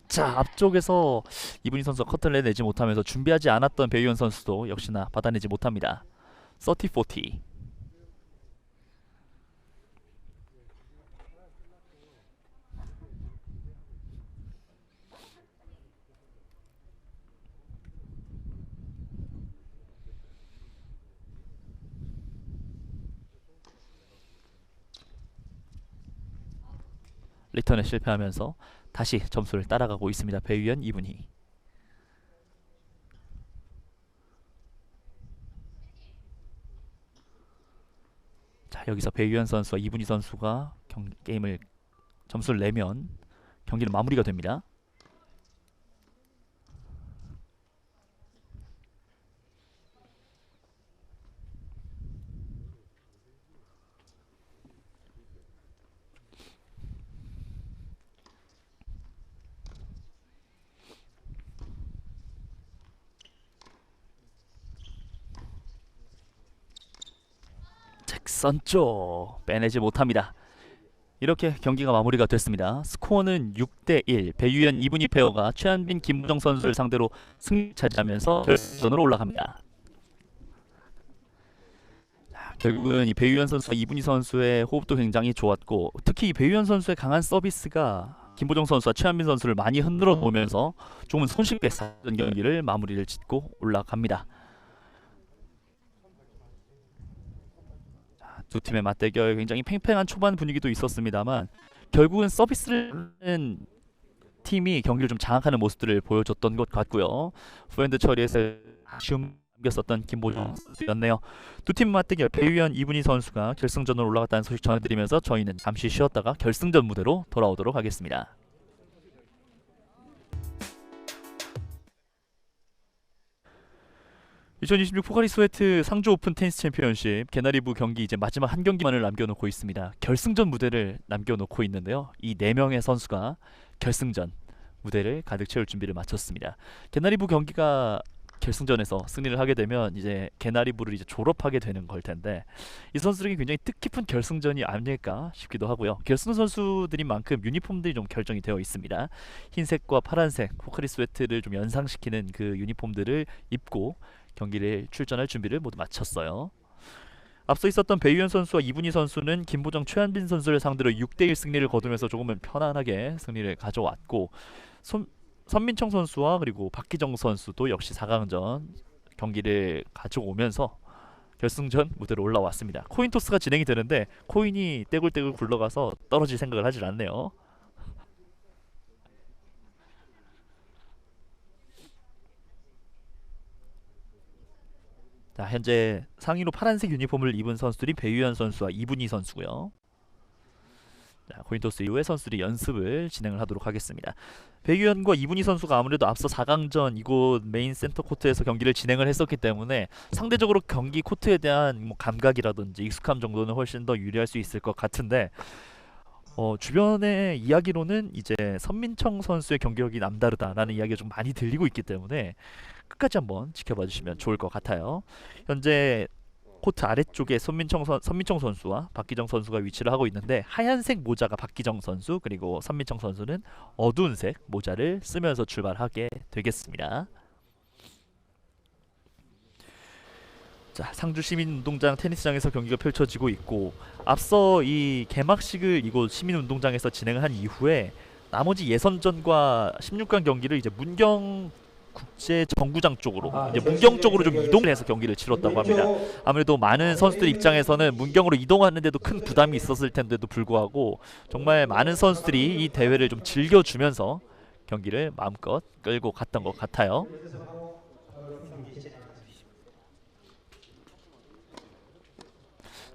자, 앞쪽에서 이분희 선수가 커트를 내지 못하면서 준비하지 않았던 배유현 선수도 역시나 받아내지 못합니다. 30-40. 리턴에 실패하면서 다시 점수를 따라가고 있습니다. 배유현, 이분희. 자, 여기서 배유현 선수와 이분희 선수가 게임을 점수를 내면 경기는 마무리가 됩니다. 잭선 쪽 빼내지 못합니다. 이렇게 경기가 마무리가 됐습니다. 스코어는 6대1. 배유현, 이분희 페어가 최한빈, 김보정 선수를 상대로 승리 차지하면서 결승전으로 올라갑니다. 결국은 이 배유현 선수와 이분희 선수의 호흡도 굉장히 좋았고 특히 이 배유현 선수의 강한 서비스가 김보정 선수와 최한빈 선수를 많이 흔들어 보면서 조금은 손쉽게 4전 경기를 마무리를 짓고 올라갑니다. 두 팀의 맞대결 굉장히 팽팽한 초반 분위기도 있었습니다만 결국은 서비스를 하는 팀이 경기를 좀 장악하는 모습들을 보여줬던 것 같고요. 후핸드 처리에서 아쉬움 남겼었던 김보정 선수였네요. 두 팀 맞대결 배유현 이분희 선수가 결승전으로 올라갔다는 소식 전해드리면서 저희는 잠시 쉬었다가 결승전 무대로 돌아오도록 하겠습니다. (2026) 포카리 스웨트 상주 오픈 테니스 챔피언십 개나리부 경기 이제 마지막 한 경기만을 남겨놓고 있습니다. 결승전 무대를 남겨놓고 있는데요. 이 4명의 선수가 결승전 무대를 가득 채울 준비를 마쳤습니다. 개나리부 경기가 결승전에서 승리를 하게 되면 이제 개나리부를 이제 졸업하게 되는 걸 텐데 이 선수들에게 굉장히 뜻깊은 결승전이 아닐까 싶기도 하고요. 결승 선수들인 만큼 유니폼들이 좀 결정이 되어 있습니다. 흰색과 파란색 포카리 스웨트를 좀 연상시키는 그 유니폼들을 입고 경기를 출전할 준비를 모두 마쳤어요. 앞서 있었던 배유현 선수와 이분희 선수는 김보정, 최한빈 선수를 상대로 6대1 승리를 거두면서 조금은 편안하게 승리를 가져왔고 선민청 선수와 그리고 박기정 선수도 역시 4강전 경기를 가져오면서 결승전 무대로 올라왔습니다. 코인 토스가 진행이 되는데 코인이 떼굴떼굴 굴러가서 떨어질 생각을 하질 않네요. 자, 현재 상의로 파란색 유니폼을 입은 선수들이 배유현 선수와 이분희 선수고요. 자, 코인토스 이후에 선수들이 연습을 진행을 하도록 하겠습니다. 배유현과 이분희 선수가 아무래도 앞서 4강전 이곳 메인 센터 코트에서 경기를 진행을 했었기 때문에 상대적으로 경기 코트에 대한 뭐 감각이라든지 익숙함 정도는 훨씬 더 유리할 수 있을 것 같은데 주변의 이야기로는 이제 선민청 선수의 경기력이 남다르다라는 이야기가 좀 많이 들리고 있기 때문에 끝까지 한번 지켜봐 주시면 좋을 것 같아요. 현재 코트 아래쪽에 선민청 선수와 박기정 선수가 위치를 하고 있는데 하얀색 모자가 박기정 선수 그리고 선민청 선수는 어두운 색 모자를 쓰면서 출발하게 되겠습니다. 자, 상주 시민운동장 테니스장에서 경기가 펼쳐지고 있고 앞서 이 개막식을 이곳 시민운동장에서 진행을 한 이후에 나머지 예선전과 16강 경기를 이제 문경 국제 정구장 쪽으로 이제 문경 쪽으로 좀 이동을 해서 경기를 치렀다고 합니다. 아무래도 많은 선수들 입장에서는 문경으로 이동하는데도 큰 부담이 있었을 텐데도 불구하고 정말 많은 선수들이 이 대회를 좀 즐겨주면서 경기를 마음껏 끌고 갔던 것 같아요.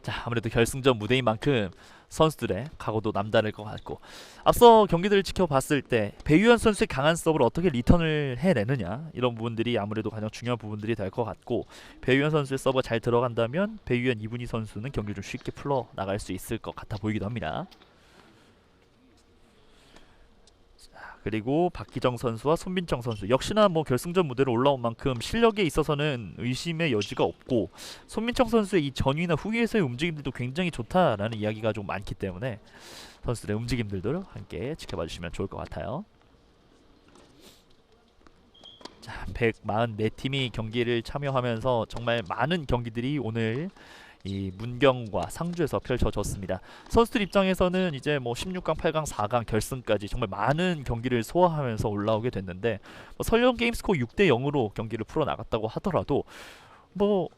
자, 아무래도 결승전 무대인 만큼 선수들의 각오도 남다를 것 같고 앞서 경기들을 지켜봤을 때 배유현 선수의 강한 서브를 어떻게 리턴을 해내느냐 이런 부분들이 아무래도 가장 중요한 부분들이 될 것 같고 배유현 선수의 서브가 잘 들어간다면 배유현 이분희 선수는 경기를 좀 쉽게 풀어나갈 수 있을 것 같아 보이기도 합니다. 그리고 박기정 선수와 손민청 선수 역시나 뭐 결승전 무대로 올라온 만큼 실력에 있어서는 의심의 여지가 없고 손민청 선수의 이 전위나 후위에서의 움직임들도 굉장히 좋다라는 이야기가 좀 많기 때문에 선수들의 움직임들도 함께 지켜봐 주시면 좋을 것 같아요. 자, 144팀이 경기를 참여하면서 정말 많은 경기들이 오늘 이 문경과 상주에서 펼쳐졌습니다. 선수들 입장에서는 이제 뭐 16강, 8강, 4강 결승까지 정말 많은 경기를 소화하면서 올라오게 됐는데 뭐 설령 게임스코어 6대 0으로 경기를 풀어 나갔다고 하더라도 뭐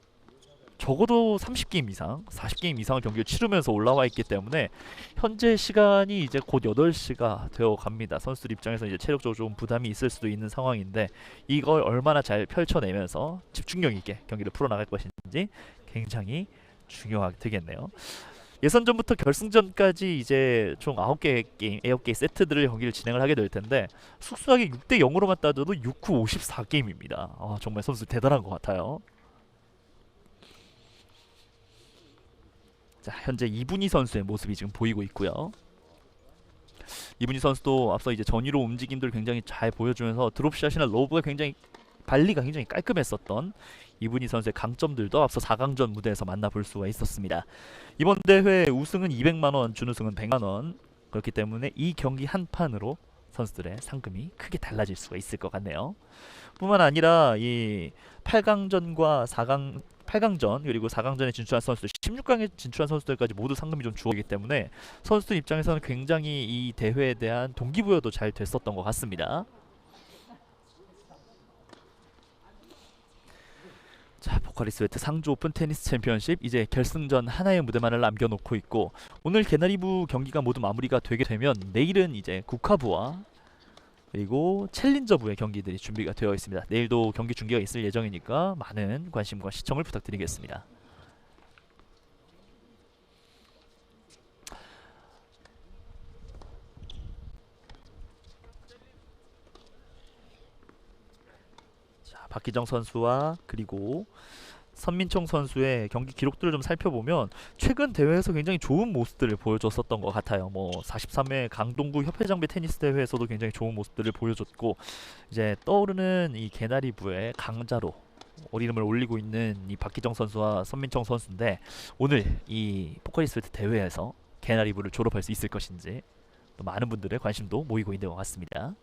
적어도 30게임 이상, 40게임 이상의 경기를 치르면서 올라와 있기 때문에 현재 시간이 이제 곧 8시가 되어 갑니다. 선수들 입장에서 이제 체력적으로 좀 부담이 있을 수도 있는 상황인데 이걸 얼마나 잘 펼쳐내면서 집중력 있게 경기를 풀어 나갈 것인지 굉장히 중요하게 되겠네요. 예선전부터 결승전까지 이제 총 9개의 게임, 9개의 세트들을 경기를 진행을 하게 될 텐데 숙소하게 6대 0으로만 따져도 6후 54게임입니다. 정말 선수 대단한 것 같아요. 자, 현재 이분희 선수의 모습이 지금 보이고 있고요. 이분희 선수도 앞서 이제 전위로 움직임들을 굉장히 잘 보여주면서 드롭샷이나 로브가 굉장히 발리가 굉장히 깔끔했었던 이분희 선수의 강점들도 앞서 4강전 무대에서 만나볼 수가 있었습니다. 이번 대회 우승은 200만원, 준우승은 100만원 그렇기 때문에 이 경기 한 판으로 선수들의 상금이 크게 달라질 수가 있을 것 같네요. 뿐만 아니라 이 8강전과 4강 8강전 그리고 4강전에 진출한 선수들, 16강에 진출한 선수들까지 모두 상금이 좀 주어지기 때문에 선수들 입장에서는 굉장히 이 대회에 대한 동기부여도 잘 됐었던 것 같습니다. 자, 포카리 스웨트 상주 오픈 테니스 챔피언십 이제 결승전 하나의 무대만을 남겨놓고 있고, 오늘 개나리부 경기가 모두 마무리가 되게 되면 내일은 이제 국가부와 그리고 챌린저부의 경기들이 준비가 되어 있습니다. 내일도 경기 중계가 있을 예정이니까 많은 관심과 시청을 부탁드리겠습니다. 자, 박기정 선수와 그리고 선민청 선수의 경기 기록들을 좀 살펴보면 최근 대회에서 굉장히 좋은 모습들을 보여줬었던 것 같아요. 뭐 43회 강동구 협회장배 테니스 대회에서도 굉장히 좋은 모습들을 보여줬고, 이제 떠오르는 이 개나리부의 강자로 이름을 올리고 있는 이 박기정 선수와 선민청 선수인데, 오늘 이 포커리 스웨트 대회에서 개나리부를 졸업할 수 있을 것인지 또 많은 분들의 관심도 모이고 있는 것 같습니다.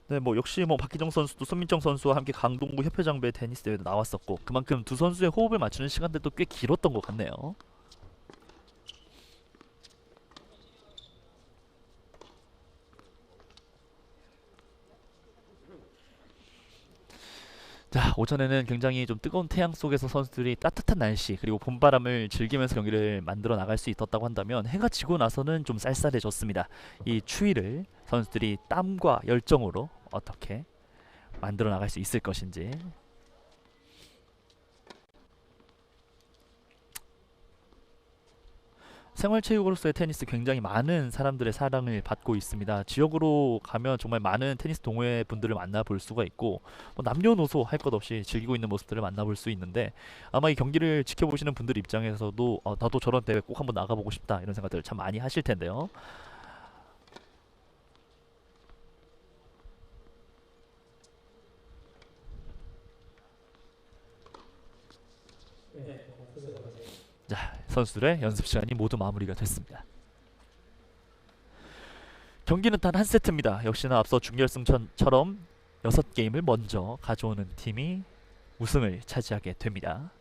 네, 뭐 역시 뭐 박기정 선수도 손민정 선수와 함께 강동구 협회장배 테니스 대회도 나왔었고, 그만큼 두 선수의 호흡을 맞추는 시간들도 꽤 길었던 것 같네요. 자, 오전에는 굉장히 좀 뜨거운 태양 속에서 선수들이 따뜻한 날씨 그리고 봄바람을 즐기면서 경기를 만들어 나갈 수 있었다고 한다면, 해가 지고 나서는 좀 쌀쌀해졌습니다. 이 추위를 선수들이 땀과 열정으로 어떻게 만들어 나갈 수 있을 것인지. 생활체육으로서의 테니스 굉장히 많은 사람들의 사랑을 받고 있습니다. 지역으로 가면 정말 많은 테니스 동호회 분들을 만나볼 수가 있고, 뭐 남녀노소 할 것 없이 즐기고 있는 모습들을 만나볼 수 있는데, 아마 이 경기를 지켜보시는 분들 입장에서도 나도 저런 대회 꼭 한번 나가보고 싶다 이런 생각들을 참 많이 하실 텐데요. 자, 선수들의 연습 시간이 모두 마무리가 됐습니다. 경기는 단 한 세트입니다. 역시나 앞서 준결승처럼 6게임을 먼저 가져오는 팀이 우승을 차지하게 됩니다.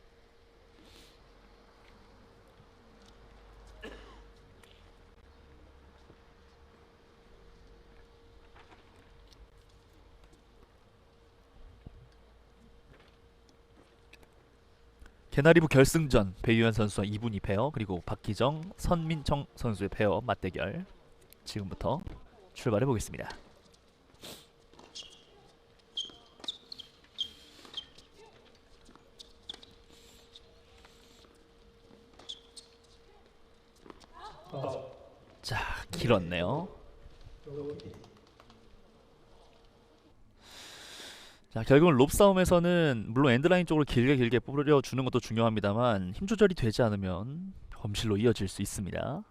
개나리부 결승전 배유현 선수와 이분희 페어, 그리고 박기정, 선민청 선수의 페어 맞대결 지금부터 출발해 보겠습니다. 자, 길었네요. 자, 결국은 롭 싸움에서는 물론 엔드라인 쪽으로 길게 뿌려주는 것도 중요합니다만, 힘 조절이 되지 않으면 범실로 이어질 수 있습니다.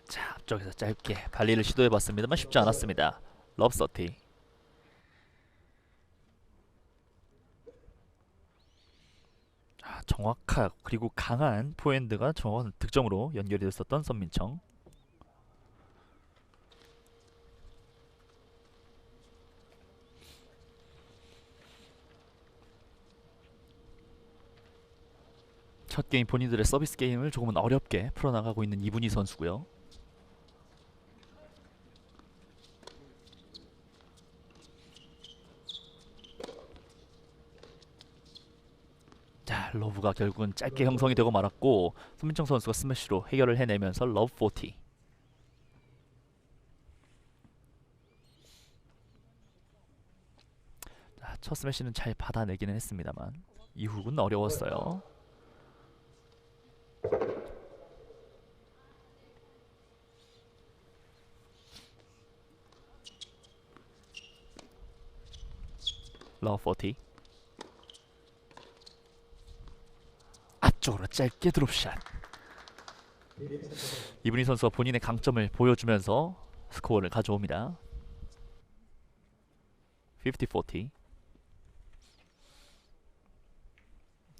자, 앞쪽에서 짧게 발리를 시도해봤습니다만 쉽지 않았습니다. 럽서티. 정확하고 그리고 강한 포핸드가 정확한 득점으로 연결이 됐었던 선민청. 첫 게임 본인들의 서비스 게임을 조금은 어렵게 풀어나가고 있는 이분희 선수고요. 자, 러브가 결국은 짧게 형성이 되고 말았고, 손민청 선수가 스매시로 해결을 해내면서 러브 40. 자, 첫 스매시는 잘 받아내기는 했습니다만 이후는 어려웠어요. 러브 40. 앞쪽으로 짧게 드롭샷. 이브니 선수가 본인의 강점을 보여주면서 스코어를 가져옵니다. 50-40.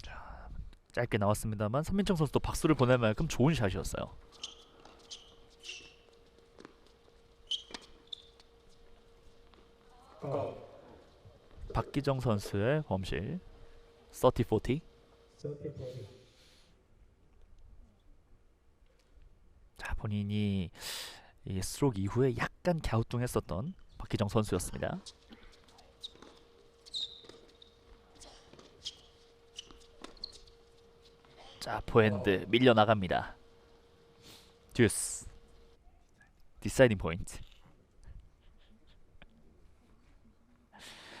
자, 짧게 나왔습니다만 선민청 선수도 박수를 보낼 만큼 좋은 샷이었어요. 박기정 선수의 범실 30-40. 자, 본인이 이 스트로크 이후에 약간 갸우뚱했었던 박기정 선수였습니다. 자, 포핸드 밀려나갑니다. 듀스 디사이딩 포인트.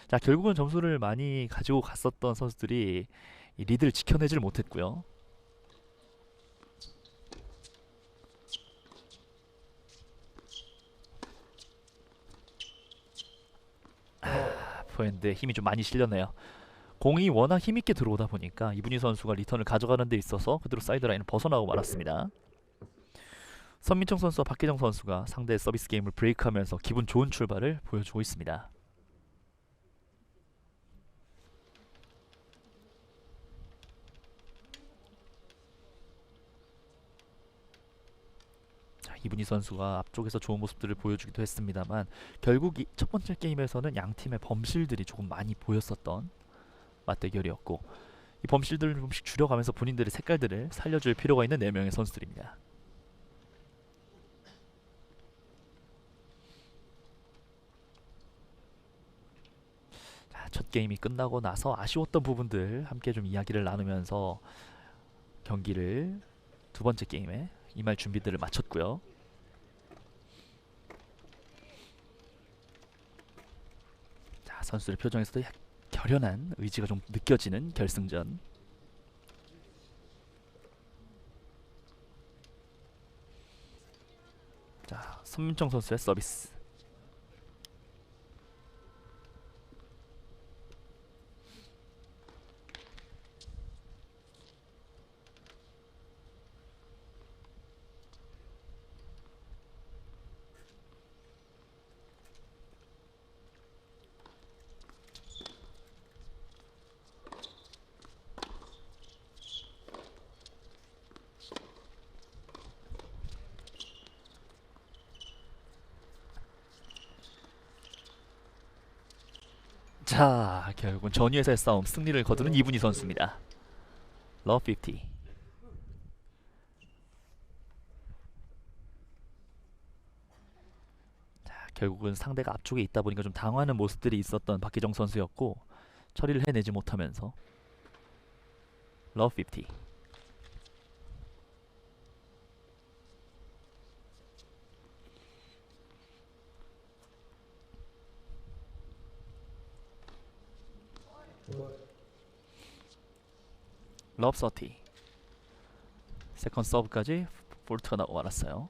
자, 결국은 점수를 많이 가지고 갔었던 선수들이 이 리드를 지켜내질 못했고요. 포핸드에 힘이 좀 많이 실렸네요. 공이 워낙 힘있게 들어오다 보니까 이분희 선수가 리턴을 가져가는 데 있어서 그대로 사이드라인을 벗어나고 말았습니다. 선민청 선수와 박기정 선수가 상대의 서비스 게임을 브레이크하면서 기분 좋은 출발을 보여주고 있습니다. 이분희 선수가 앞쪽에서 좋은 모습들을 보여주기도 했습니다만 결국 이 첫 번째 게임에서는 양 팀의 범실들이 조금 많이 보였었던 맞대결이었고, 이 범실들을 조금씩 줄여가면서 본인들의 색깔들을 살려줄 필요가 있는 4명의 선수들입니다. 자, 첫 게임이 끝나고 나서 아쉬웠던 부분들 함께 좀 이야기를 나누면서 경기를 두 번째 게임에 임할 준비들을 마쳤고요. 자, 선수들 표정에서도 결연한 의지가 좀 느껴지는 결승전. 자, 선민정 선수의 서비스. 자, 결국은 전위에서의 싸움 승리를 거두는 이분희 선수입니다. 러브 50. 자, 결국은 상대가 앞쪽에 있다 보니까 좀 당황하는 모습들이 있었던 박기정 선수였고 처리를 해내지 못하면서 러브 50. 러브 30. 세컨드 서브까지 볼트가 나고 말았어요.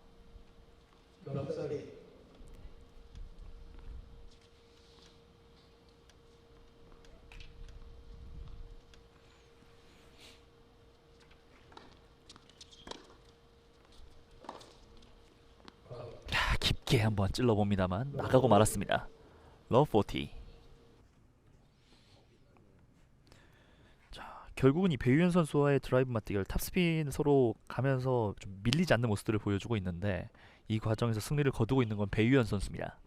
깊게 한번 찔러봅니다만 나가고 말았습니다. 러브 40. 자, 결국은 이 배유현 선수와의 드라이브 맞대결 탑스핀 서로 가면서 좀 밀리지 않는 모습들을 보여주고 있는데 이 과정에서 승리를 거두고 있는 건 배유현 선수입니다.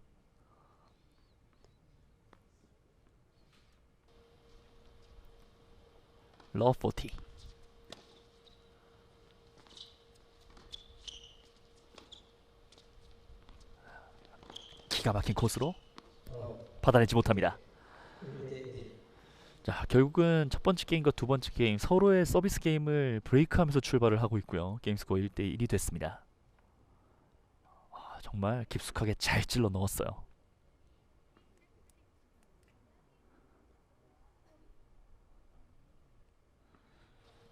러브 40. 기가 막힌 코스로 받아내지 못합니다. 자, 결국은 첫 번째 게임과 두 번째 게임 서로의 서비스 게임을 브레이크하면서 출발을 하고 있고요. 게임 스코어 1대1이 됐습니다. 정말 깊숙하게 잘 찔러 넣었어요.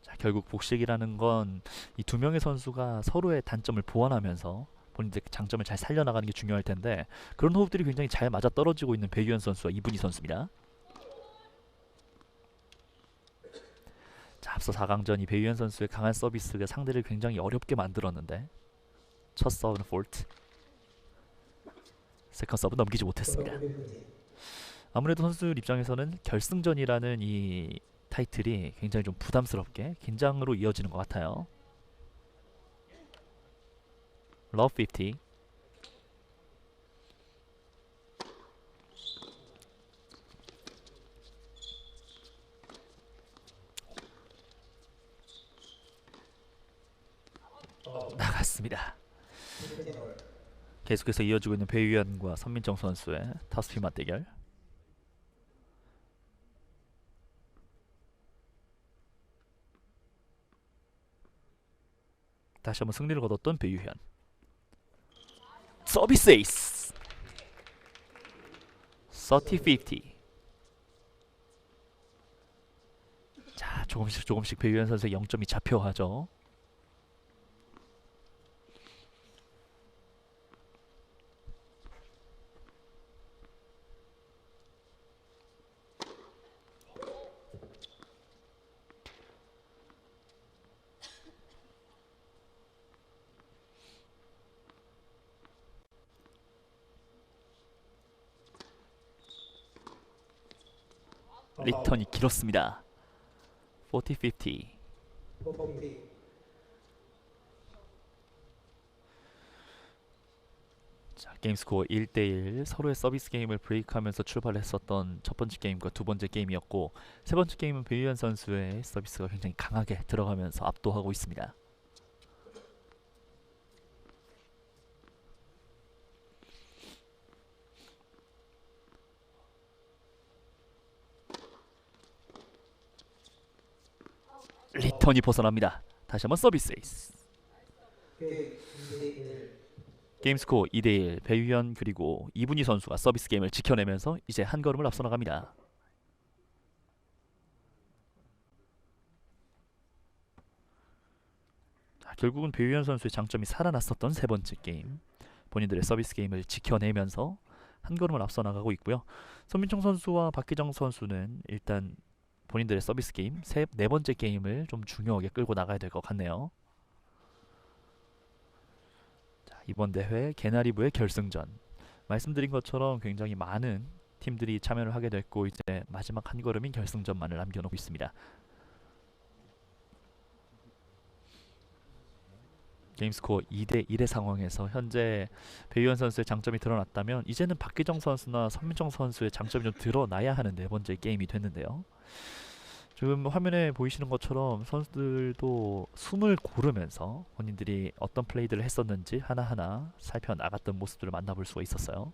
자, 결국 복식이라는 건 이 두 명의 선수가 서로의 단점을 보완하면서 본인들의 장점을 잘 살려나가는 게 중요할 텐데 그런 호흡들이 굉장히 잘 맞아 떨어지고 있는 배유현 선수와 이분희 선수입니다. 자, 앞서 4강전 이 배유현 선수의 강한 서비스가 상대를 굉장히 어렵게 만들었는데 첫 서브는 폴트, 세컨 서브 넘기지 못했습니다. 아무래도 선수들 입장에서는 결승전이라는 이 타이틀이 굉장히 좀 부담스럽게 긴장으로 이어지는 것 같아요. 러브 50. 나갔습니다. 계속해서 이어지고 있는 배유현과 선민정 선수의 타스피 맞대결. 다시 한번 승리를 거뒀던 배유현. 서비스 에이스. 30-50. 자, 조금씩 배유현 선수의 0점이 잡혀가죠. 리턴이 길었습니다. 40-50. 자, 게임 스코어 1대1. 서로의 서비스 게임을 브레이크하면서 출발했었던 첫 번째 게임과 두 번째 게임이었고, 세 번째 게임은 배유현 선수의 서비스가 굉장히 강하게 들어가면서 압도하고 있습니다. 리턴이 벗어납니다. 다시 한번 서비스 에이스. 게임 스코어 2대1. 배유현 그리고 이분희 선수가 서비스 게임을 지켜내면서 이제 한 걸음을 앞서 나갑니다. 자, 결국은 배유현 선수의 장점이 살아났었던 세 번째 게임, 본인들의 서비스 게임을 지켜내면서 한 걸음을 앞서 나가고 있고요. 손민정 선수와 박기정 선수는 일단 본인들의 서비스 게임 네 번째 게임을 좀 중요하게 끌고 나가야 될 것 같네요. 자, 이번 대회 개나리부의 결승전, 말씀드린 것처럼 굉장히 많은 팀들이 참여를 하게 됐고 이제 마지막 한 걸음인 결승전만을 남겨놓고 있습니다. 게임 스코어 2대1의 상황에서 현재 배유현 선수의 장점이 드러났다면 이제는 박기정 선수나 선민정 선수의 장점이 좀 드러나야 하는 네 번째 게임이 됐는데요. 지금 화면에 보이시는 것처럼 선수들도 숨을 고르면서 본인들이 어떤 플레이들을 했었는지 하나하나 살펴나갔던 모습들을 만나볼 수가 있었어요.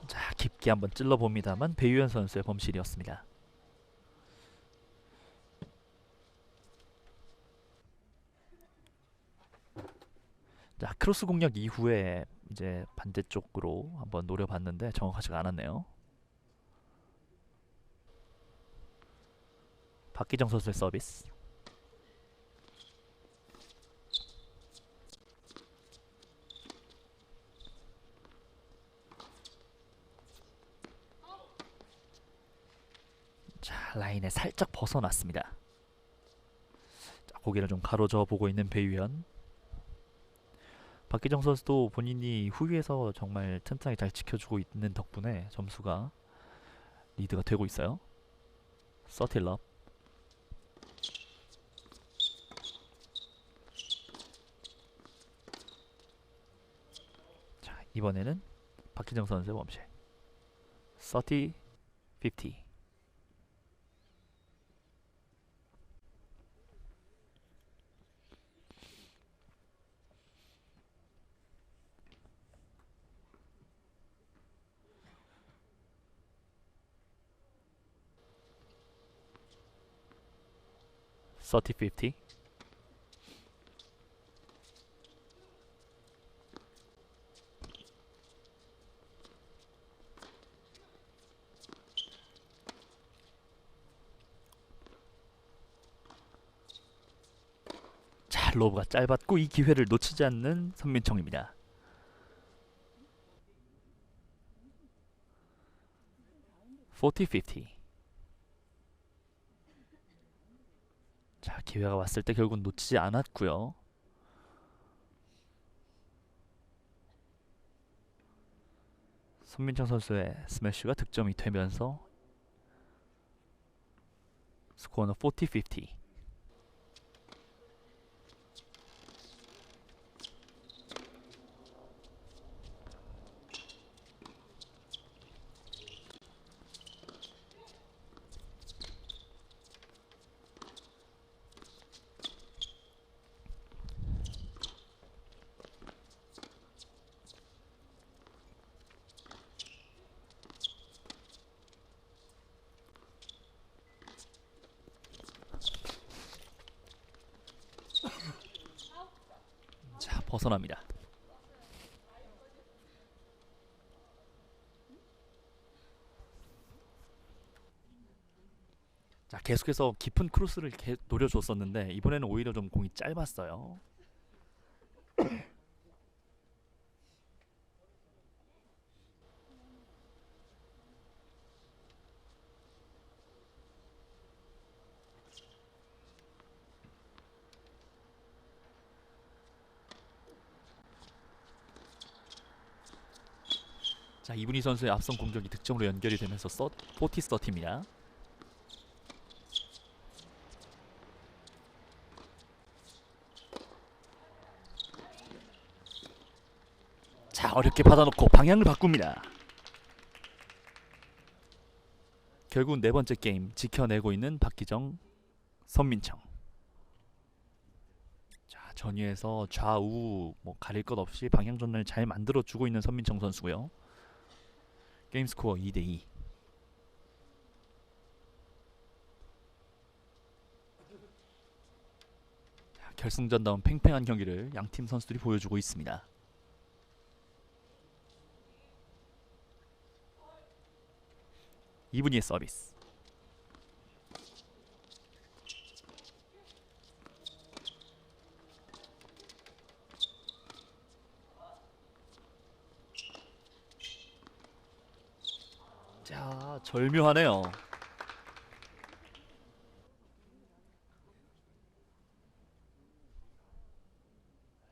자, 깊게 한번 찔러봅니다만 배유현 선수의 범실이었습니다. 자, 크로스 공략 이후에 이제 반대쪽으로 한번 노려봤는데 정확하지가 않았네요. 박기정 선수의 서비스. 자, 라인에 살짝 벗어났습니다. 자, 고개를 좀 가로저어 보고 있는 배유현. 박기정 선수도 본인이 후위에서 정말 튼튼하게 잘 지켜주고 있는 덕분에 점수가 리드가 되고 있어요. 서틸럽. 자, 이번에는 박기정 선수의 범실. 30-50. 30-50. 자, 로브가 짧았고 이 기회를 놓치지 않는 선민청입니다. (40-50) 자, 기회가 왔을 때 결국 놓치지 않았고요. 손민정 선수의 스매시가 득점이 되면서 스코어는 (40-50) 자, 벗어납니다. 자, 계속해서 깊은 크로스를 노려줬었는데 이번에는 오히려 좀 공이 짧았어요. 자, 이분희 선수의 앞선 공격이 득점으로 연결이 되면서 40-30입니다. 자, 어렵게 받아놓고 방향을 바꿉니다. 결국 네 번째 게임 지켜내고 있는 박기정, 선민청. 자, 전위에서 좌우 가릴 것 없이 방향 전환을 잘 만들어주고 있는 선민청 선수고요. 게임 스코어 2-2. 자, 결승전다운 팽팽한 경기를 양팀 선수들이 보여주고 있습니다. 이분희의 서비스. 자, 절묘하네요.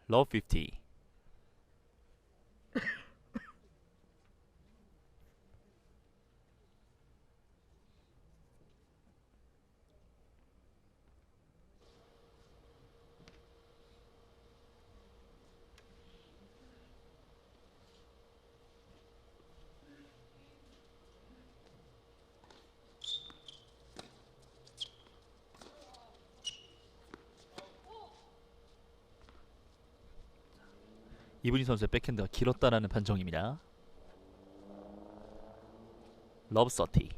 러브 50. 이분희 선수의 백핸드가 길었다라는 판정입니다. 러브 30.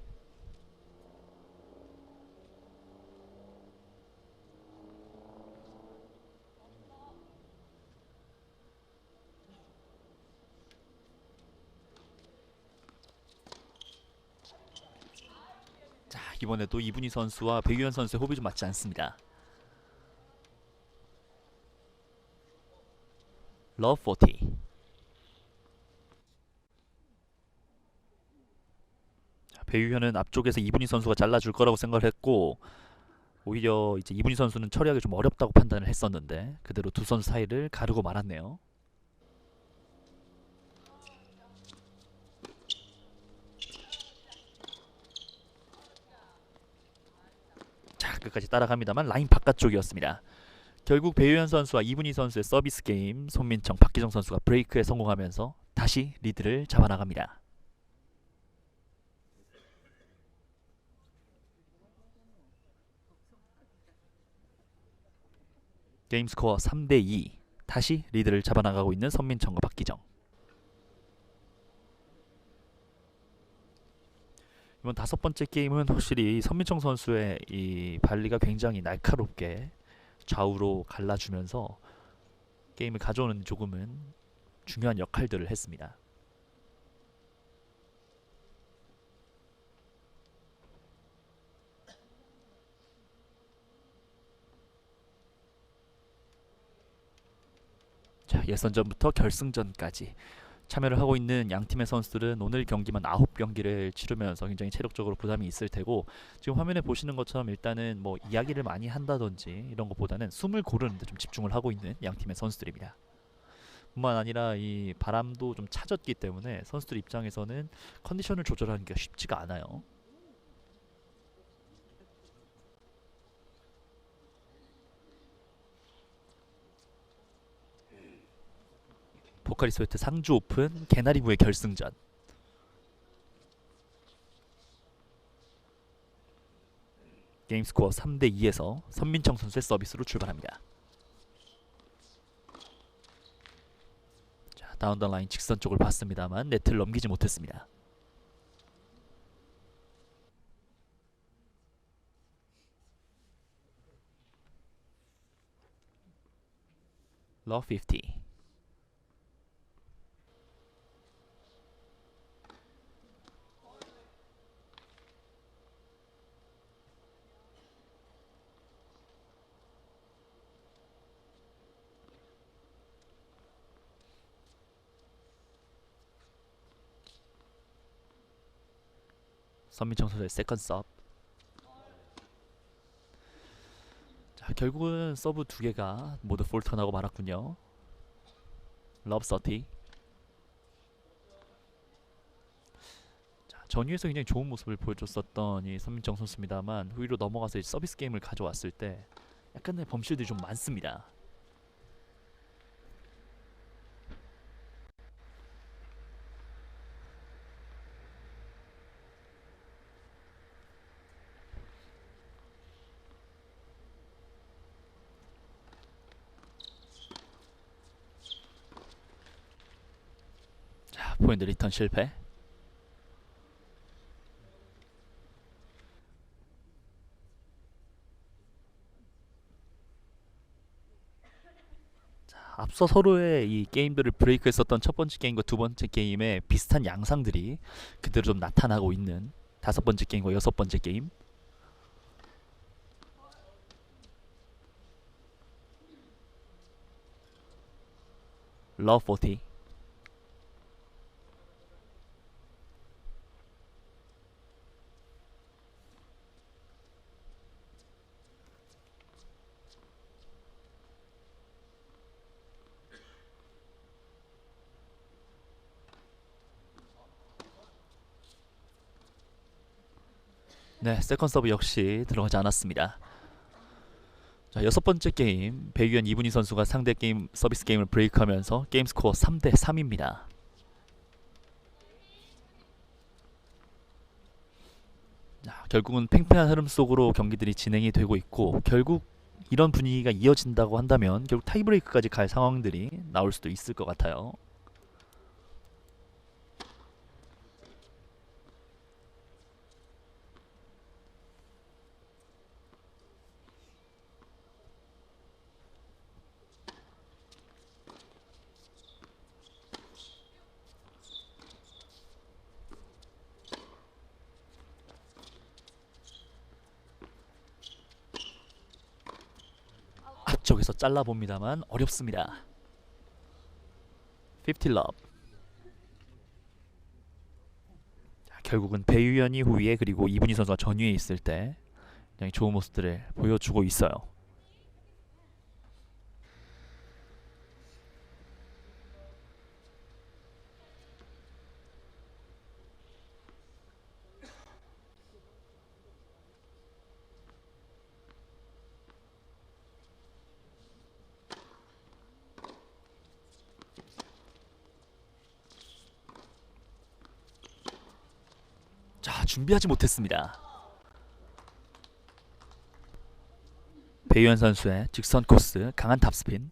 자, 이번에도 이분희 선수와 배규현 선수의 호흡이 좀 맞지 않습니다. 러브 40. 배유현은 앞쪽에서 이분희 선수가 잘라줄 거라고 생각을 했고 오히려 이제 이분희 선수는 처리하기 좀 어렵다고 판단을 했었는데 그대로 두 선수 사이를 가르고 말았네요. 자, 끝까지 따라갑니다만 라인 바깥쪽이었습니다. 결국 배유현 선수와 이분희 선수의 서비스 게임, 손민청, 박기정 선수가 브레이크에 성공하면서 다시 리드를 잡아나갑니다. 게임 스코어 3-2. 다시 리드를 잡아나가고 있는 선민청과 박기정. 이번 다섯 번째 게임은 확실히 선민청 선수의 이 발리가 굉장히 날카롭게 좌우로 갈라주면서 게임을 가져오는 조금은 중요한 역할들을 했습니다. 자, 예선전부터 결승전까지 참여를 하고 있는 양 팀의 선수들은 오늘 경기만 9경기를 치르면서 굉장히 체력적으로 부담이 있을 테고, 지금 화면에 보시는 것처럼 일단은 뭐 이야기를 많이 한다든지 이런 것보다는 숨을 고르는 데 좀 집중을 하고 있는 양 팀의 선수들입니다. 뿐만 아니라 이 바람도 좀 차졌기 때문에 선수들 입장에서는 컨디션을 조절하는 게 쉽지가 않아요. 포카리 스웨트 상주 오픈 개나리부의 결승전. 게임 스코어 3대2에서 선민청 선수의 서비스로 출발합니다. 자, 다운 더 라인 직선 쪽을 봤습니다만 네트를 넘기지 못했습니다. 러 50. 선민청 선수의 세컨드 서브. 자, 결국은 서브 두 개가 모두 폴턴하고 말았군요. 러브 30. 자, 전위에서 굉장히 좋은 모습을 보여줬었던 이 선민청 선수입니다만 후위로 넘어가서 서비스 게임을 가져왔을 때 약간의 범실들이 좀 많습니다. 자, 포인트 리턴 실패. 앞서 서로의 이 게임들을 브레이크했었던 첫 번째 게임과 두 번째 게임의 비슷한 양상들이 그대로 좀 나타나고 있는 다섯 번째 게임과 여섯 번째 게임. 러브 40. 네, 세컨드 서브 역시 들어가지 않았습니다. 자, 여섯 번째 게임 배규현 이분희 선수가 상대 게임 서비스 게임을 브레이크하면서 게임 스코어 3대3입니다. 자, 결국은 팽팽한 흐름 속으로 경기들이 진행이 되고 있고, 결국 이런 분위기가 이어진다고 한다면 결국 타이브레이크까지 갈 상황들이 나올 수도 있을 것 같아요. 앞쪽에서 잘라봅니다만 어렵습니다. 50 러브. 결국은 배유현이 후위에 그리고 이분희 선수가 전위에 있을 때 굉장히 좋은 모습들을 보여주고 있어요. 자, 준비하지 못했습니다. 배유현 선수의 직선 코스 강한 탑스핀.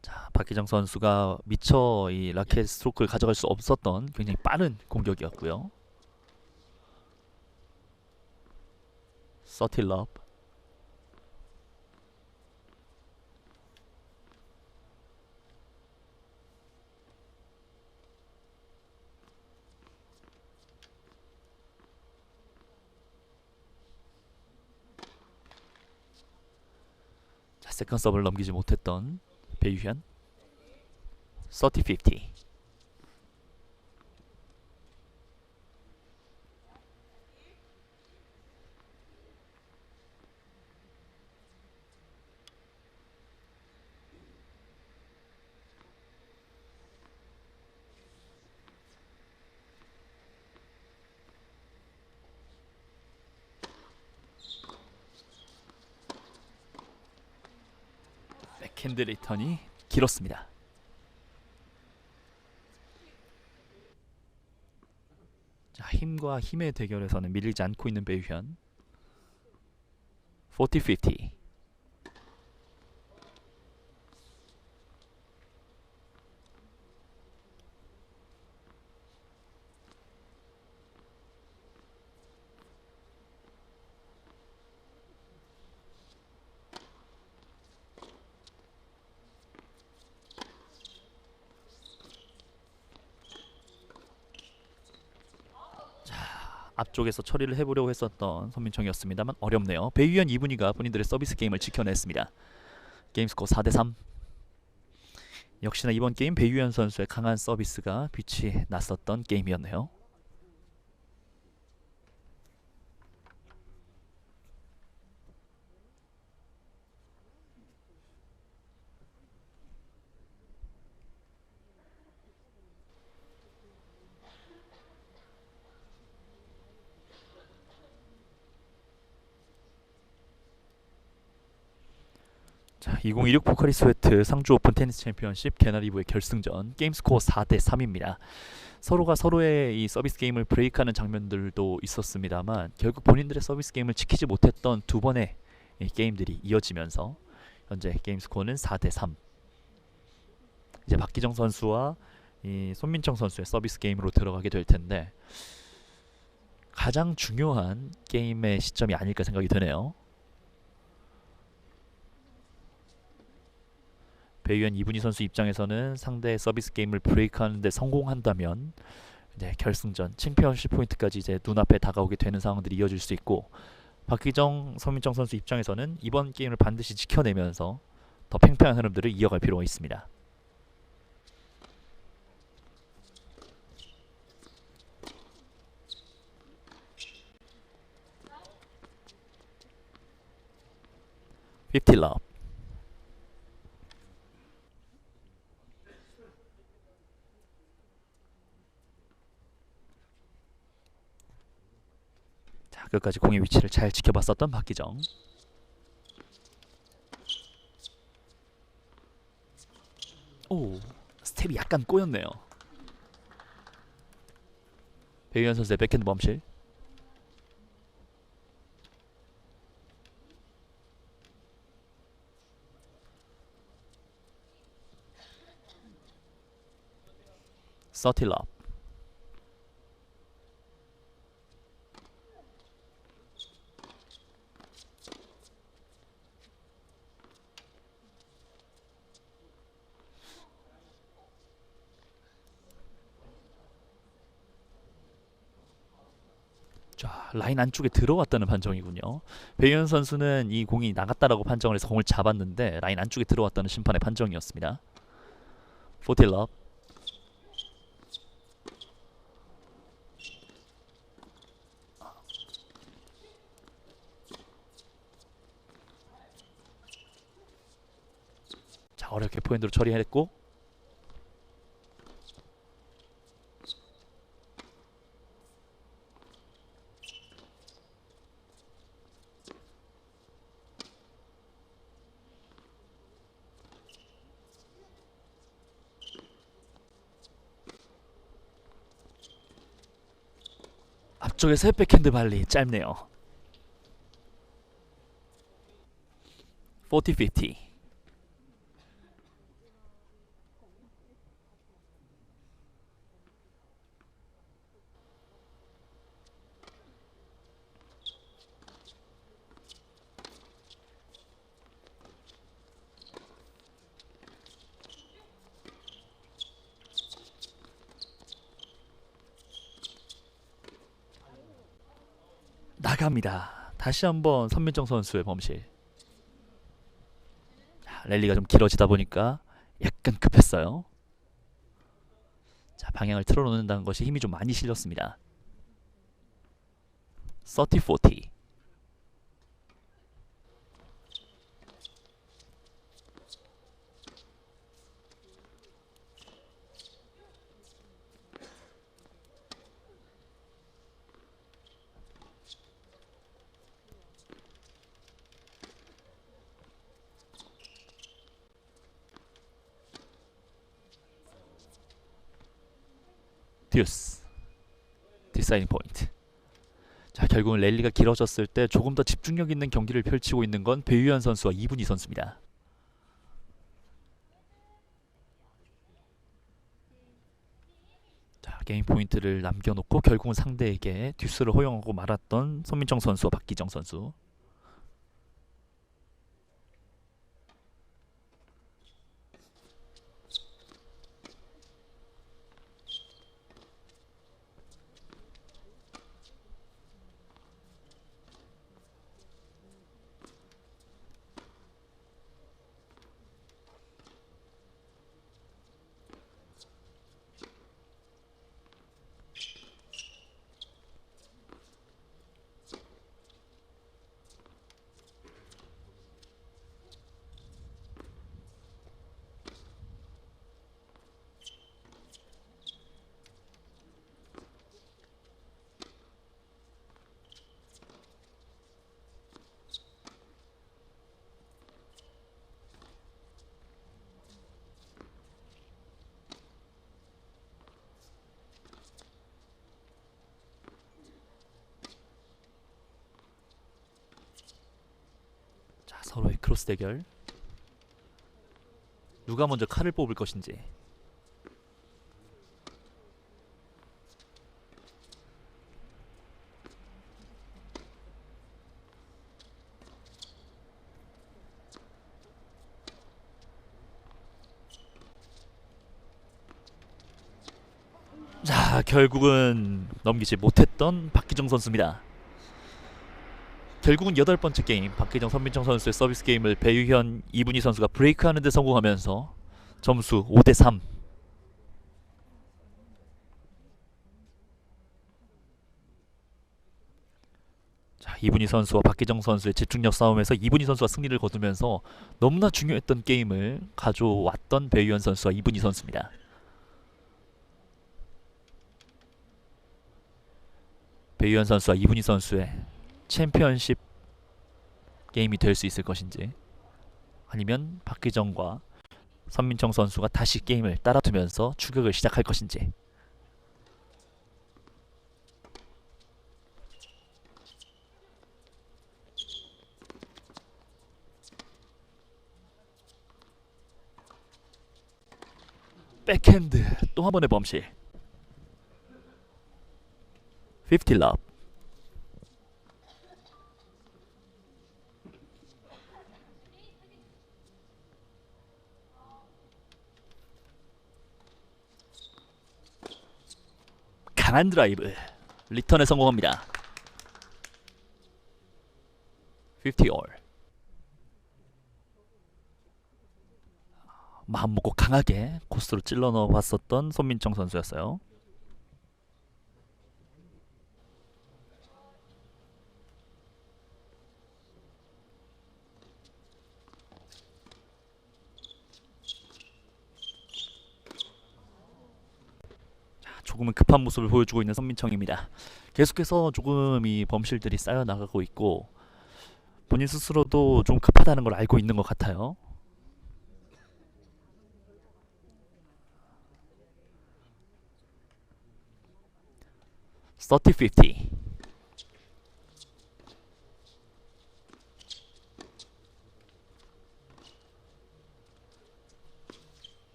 자, 박기정 선수가 미처 이 라켓 스트로크를 가져갈 수 없었던 굉장히 빠른 공격이었고요. 서틸럽. 자, 세컨 서브를 넘기지 못했던 배유현. 30-50. 백핸드 리턴이 길었습니다. 자, 힘과 힘의 대결에서는 밀리지 않고 있는 배유현. 40-50. 앞쪽에서 처리를 해보려고 했었던 손민청이었습니다만 어렵네요. 배유현, 이분이가 본인들의 서비스 게임을 지켜냈습니다. 게임 스코어 4대3. 역시나 이번 게임 배유현 선수의 강한 서비스가 빛이 났었던 게임이었네요. 자, 2016 포카리 스웨트 상주 오픈 테니스 챔피언십 개나리부의 결승전. 게임 스코어 4대3입니다. 서로가 서로의 이 서비스 게임을 브레이크하는 장면들도 있었습니다만 결국 본인들의 서비스 게임을 지키지 못했던 두 번의 게임들이 이어지면서 현재 게임 스코어는 4대3. 이제 박기정 선수와 이 손민청 선수의 서비스 게임으로 들어가게 될 텐데 가장 중요한 게임의 시점이 아닐까 생각이 드네요. 배유현, 이분희 선수 입장에서는 상대의 서비스 게임을 브레이크하는데 성공한다면 이제 결승전 챔피언십 포인트까지 이제 눈앞에 다가오게 되는 상황들이 이어질 수 있고, 박기정, 손민정 선수 입장에서는 이번 게임을 반드시 지켜내면서 더 팽팽한 흐름들을 이어갈 필요가 있습니다. (50) 러브. 자, 끝까지 공의 위치를 잘 지켜봤었던 박기정. 오, 스텝이 약간 꼬였네요. 배유현 선수의 백핸드 범실. 서틸럽. 자, 라인 안쪽에 들어왔다는 판정이군요. 배유현 선수는 이 공이 나갔다라고 판정을 해서 공을 잡았는데 라인 안쪽에 들어왔다는 심판의 판정이었습니다. 40러브. 자, 어렵게 포핸드로 처리했고, 앞쪽에서의 백핸드 발리 짧네요. 40-50. 나갑니다. 다시 한번 선민정 선수의 범실. 자, 랠리가 좀 길어지다 보니까 약간 급했어요. 자, 방향을 틀어놓는다는 것이 힘이 좀 많이 실렸습니다. 30-40. 듀스. 디사이딩 포인트. 자, 결국은 랠리가 길어졌을 때 조금 더 집중력 있는 경기를 펼치고 있는 건 배유현 선수와 이분희 선수입니다. 자, 게임 포인트를 남겨놓고 결국은 상대에게 듀스를 허용하고 말았던 손민정 선수와 박기정 선수. 자, 서로의 크로스 대결. 누가 먼저 칼을 뽑을 것인지. 자, 결국은 넘기지 못했던 박기정 선수입니다. 결국은 8번째 게임 박기정 선민정 선수의 서비스 게임을 배유현 이분희 선수가 브레이크하는 데 성공하면서 점수 5대3. 자, 이분희 선수와 박기정 선수의 집중력 싸움에서 이분희 선수가 승리를 거두면서 너무나 중요했던 게임을 가져왔던 배유현 선수와 이분희 선수입니다. 배유현 선수와 이분희 선수의 챔피언십 게임이 될 수 있을 것인지, 아니면 박기정과 선민정 선수가 다시 게임을 따라두면서 추격을 시작할 것인지. 백핸드 또 한 번의 범실. 50 love. 강한 드라이브. 리턴에 성공합니다. 50 all. 마음먹고 강하게 코스로 찔러 넣어봤었던 손민정 선수였어요. 조금은 급한 모습을 보여주고 있는 선민청입니다. 계속해서 조금 이 범실들이 쌓여 나가고 있고 본인 스스로도 좀 급하다는 걸 알고 있는 것 같아요. (30-50)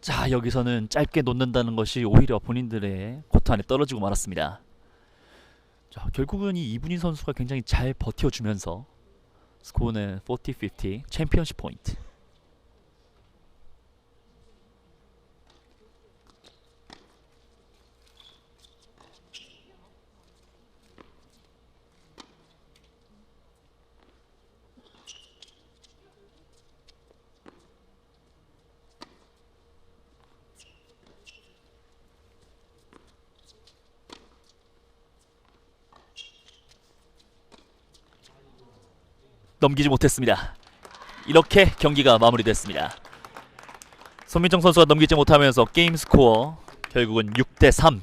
자, 여기서는 짧게 놓는다는 것이 오히려 본인들의 코트 안에 떨어지고 말았습니다. 자, 결국은 이 이분희 선수가 굉장히 잘 버텨주면서 스코어는 40-50 챔피언십 포인트. 넘기지 못했습니다. 이렇게 경기가 마무리됐습니다. 손민정 선수가 넘기지 못하면서 게임 스코어 결국은 6대3.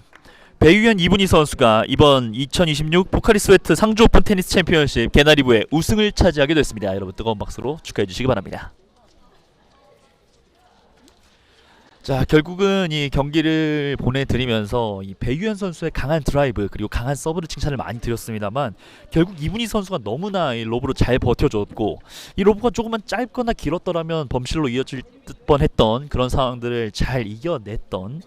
배유현 이분희 선수가 이번 2026 포카리 스웨트 상주 오픈 테니스 챔피언십 개나리부의 우승을 차지하게 됐습니다. 여러분 뜨거운 박수로 축하해 주시기 바랍니다. 자, 결국은 이 경기를 보내드리면서 이 배유현 선수의 강한 드라이브 그리고 강한 서브를 칭찬을 많이 드렸습니다만, 결국 이분희 선수가 너무나 이 로브로 잘 버텨줬고, 이 로브가 조금만 짧거나 길었더라면 범실로 이어질 뻔했던 그런 상황들을 잘 이겨냈던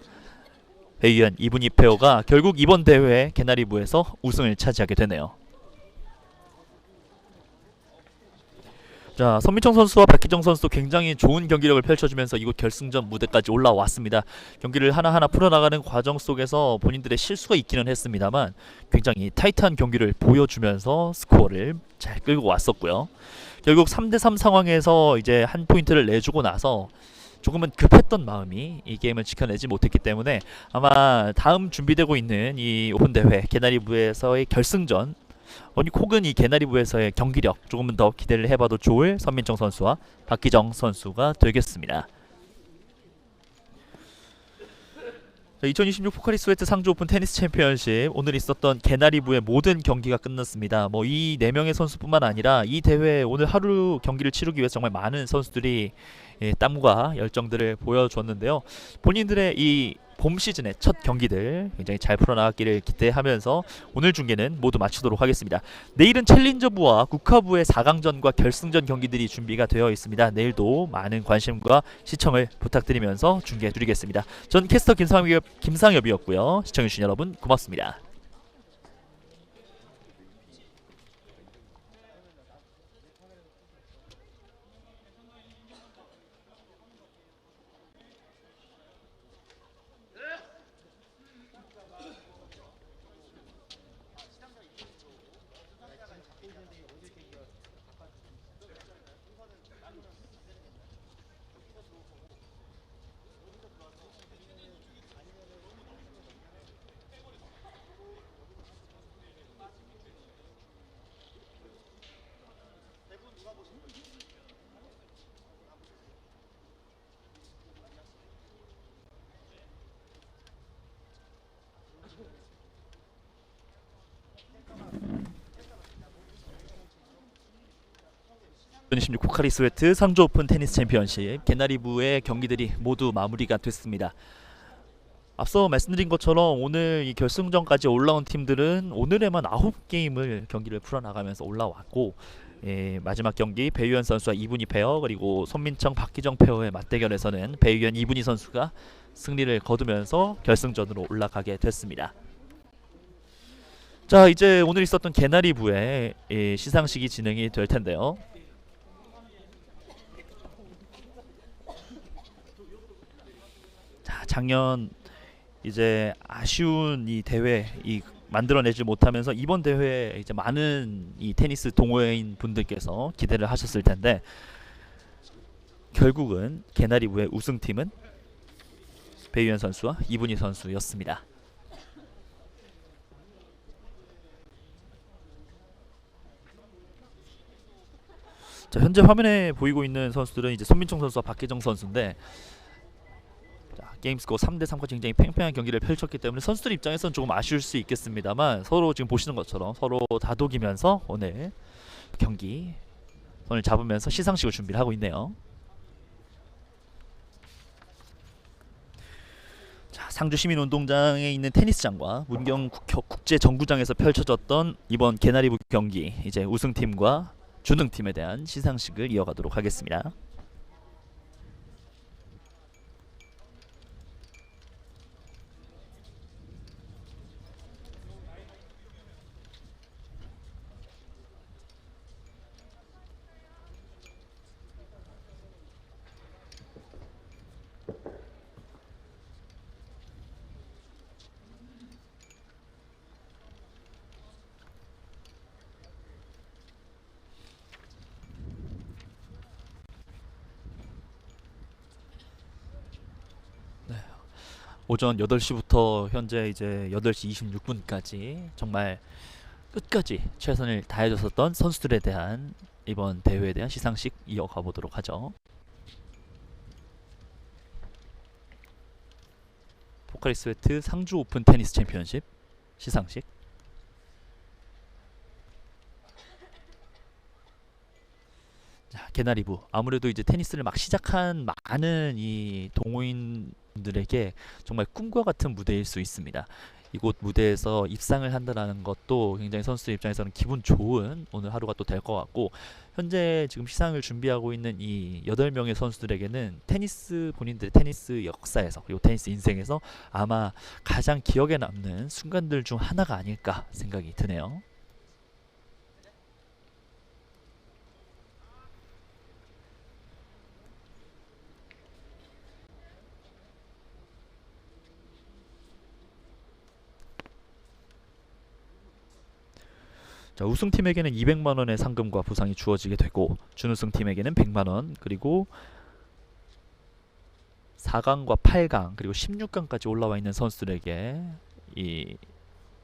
배유현 이분희 페어가 결국 이번 대회 개나리부에서 우승을 차지하게 되네요. 자, 선민청 선수와 박희정 선수도 굉장히 좋은 경기력을 펼쳐주면서 이곳 결승전 무대까지 올라왔습니다. 경기를 하나하나 풀어나가는 과정 속에서 본인들의 실수가 있기는 했습니다만 굉장히 타이트한 경기를 보여주면서 스코어를 잘 끌고 왔었고요. 결국 3대3 상황에서 이제 한 포인트를 내주고 나서 조금은 급했던 마음이 이 게임을 지켜내지 못했기 때문에 아마 다음 준비되고 있는 이 오픈대회 개나리부에서의 결승전, 혹은 이 개나리부에서의 경기력 조금은 더 기대를 해봐도 좋을 선민정 선수와 박기정 선수가 되겠습니다. 2026 포카리 스웨트 상주 오픈 테니스 챔피언십, 오늘 있었던 개나리부의 모든 경기가 끝났습니다. 이 4명의 선수뿐만 아니라 이 대회 오늘 하루 경기를 치르기 위해서 정말 많은 선수들이 땀과 열정들을 보여줬는데요. 본인들의 이 봄 시즌의 첫 경기들 굉장히 잘 풀어나갔기를 기대하면서 오늘 중계는 모두 마치도록 하겠습니다. 내일은 챌린저부와 국카부의 4강전과 결승전 경기들이 준비가 되어 있습니다. 내일도 많은 관심과 시청을 부탁드리면서 중계해드리겠습니다. 전 캐스터 김상엽이었고요. 시청해주신 여러분 고맙습니다. (2026) 포카리 스웨트 상주 오픈 테니스 챔피언십 개나리부의 경기들이 모두 마무리가 됐습니다. 앞서 말씀드린 것처럼 오늘 이 결승전까지 올라온 팀들은 오늘에만 9게임을 경기를 풀어나가면서 올라왔고, 마지막 경기 배유현 선수와 이분희 페어 그리고 손민청 박기정 페어의 맞대결에서는 배유현 이분희 선수가 승리를 거두면서 결승전으로 올라가게 됐습니다. 자, 이제 오늘 있었던 개나리부의 시상식이 진행이 될 텐데요. 자, 작년 이제 아쉬운 이 대회 만들어내지 못하면서 이번 대회에 이제 많은 이 테니스 동호인 분들께서 기대를 하셨을 텐데, 결국은 개나리부의 우승팀은 배유현 선수와 이분희 선수였습니다. 자, 현재 화면에 보이고 있는 선수들은 이제 손민청 선수와 박기정 선수인데, 게임스코어 3대3과 굉장히 팽팽한 경기를 펼쳤기 때문에 선수들 입장에서는 조금 아쉬울 수 있겠습니다만, 서로 지금 보시는 것처럼 서로 다독이면서 오늘 경기 손을 잡으면서 시상식을 준비를 하고 있네요. 자, 상주 시민운동장에 있는 테니스장과 문경 국제정구장에서 펼쳐졌던 이번 개나리부 경기, 이제 우승팀과 준우팀에 대한 시상식을 이어가도록 하겠습니다. 오전 8시부터 현재 이제 8시 26분까지 정말 끝까지 최선을 다해줬었던 선수들에 대한 이번 대회에 대한 시상식 이어가 보도록 하죠. 포카리 스웨트 상주 오픈 테니스 챔피언십 시상식. 자, 개나리부. 아무래도 이제 테니스를 막 시작한 많은 이 동호인들에게 정말 꿈과 같은 무대일 수 있습니다. 이곳 무대에서 입상을 한다는 것도 굉장히 선수들 입장에서는 기분 좋은 오늘 하루가 또 될 것 같고, 현재 지금 시상을 준비하고 있는 이 8명의 선수들에게는 테니스, 본인들의 테니스 역사에서 그리고 테니스 인생에서 아마 가장 기억에 남는 순간들 중 하나가 아닐까 생각이 드네요. 자, 우승팀에게는 200만원의 상금과 부상이 주어지게 되고, 준우승팀에게는 100만원, 그리고 4강과 8강 그리고 16강까지 올라와 있는 선수들에게 이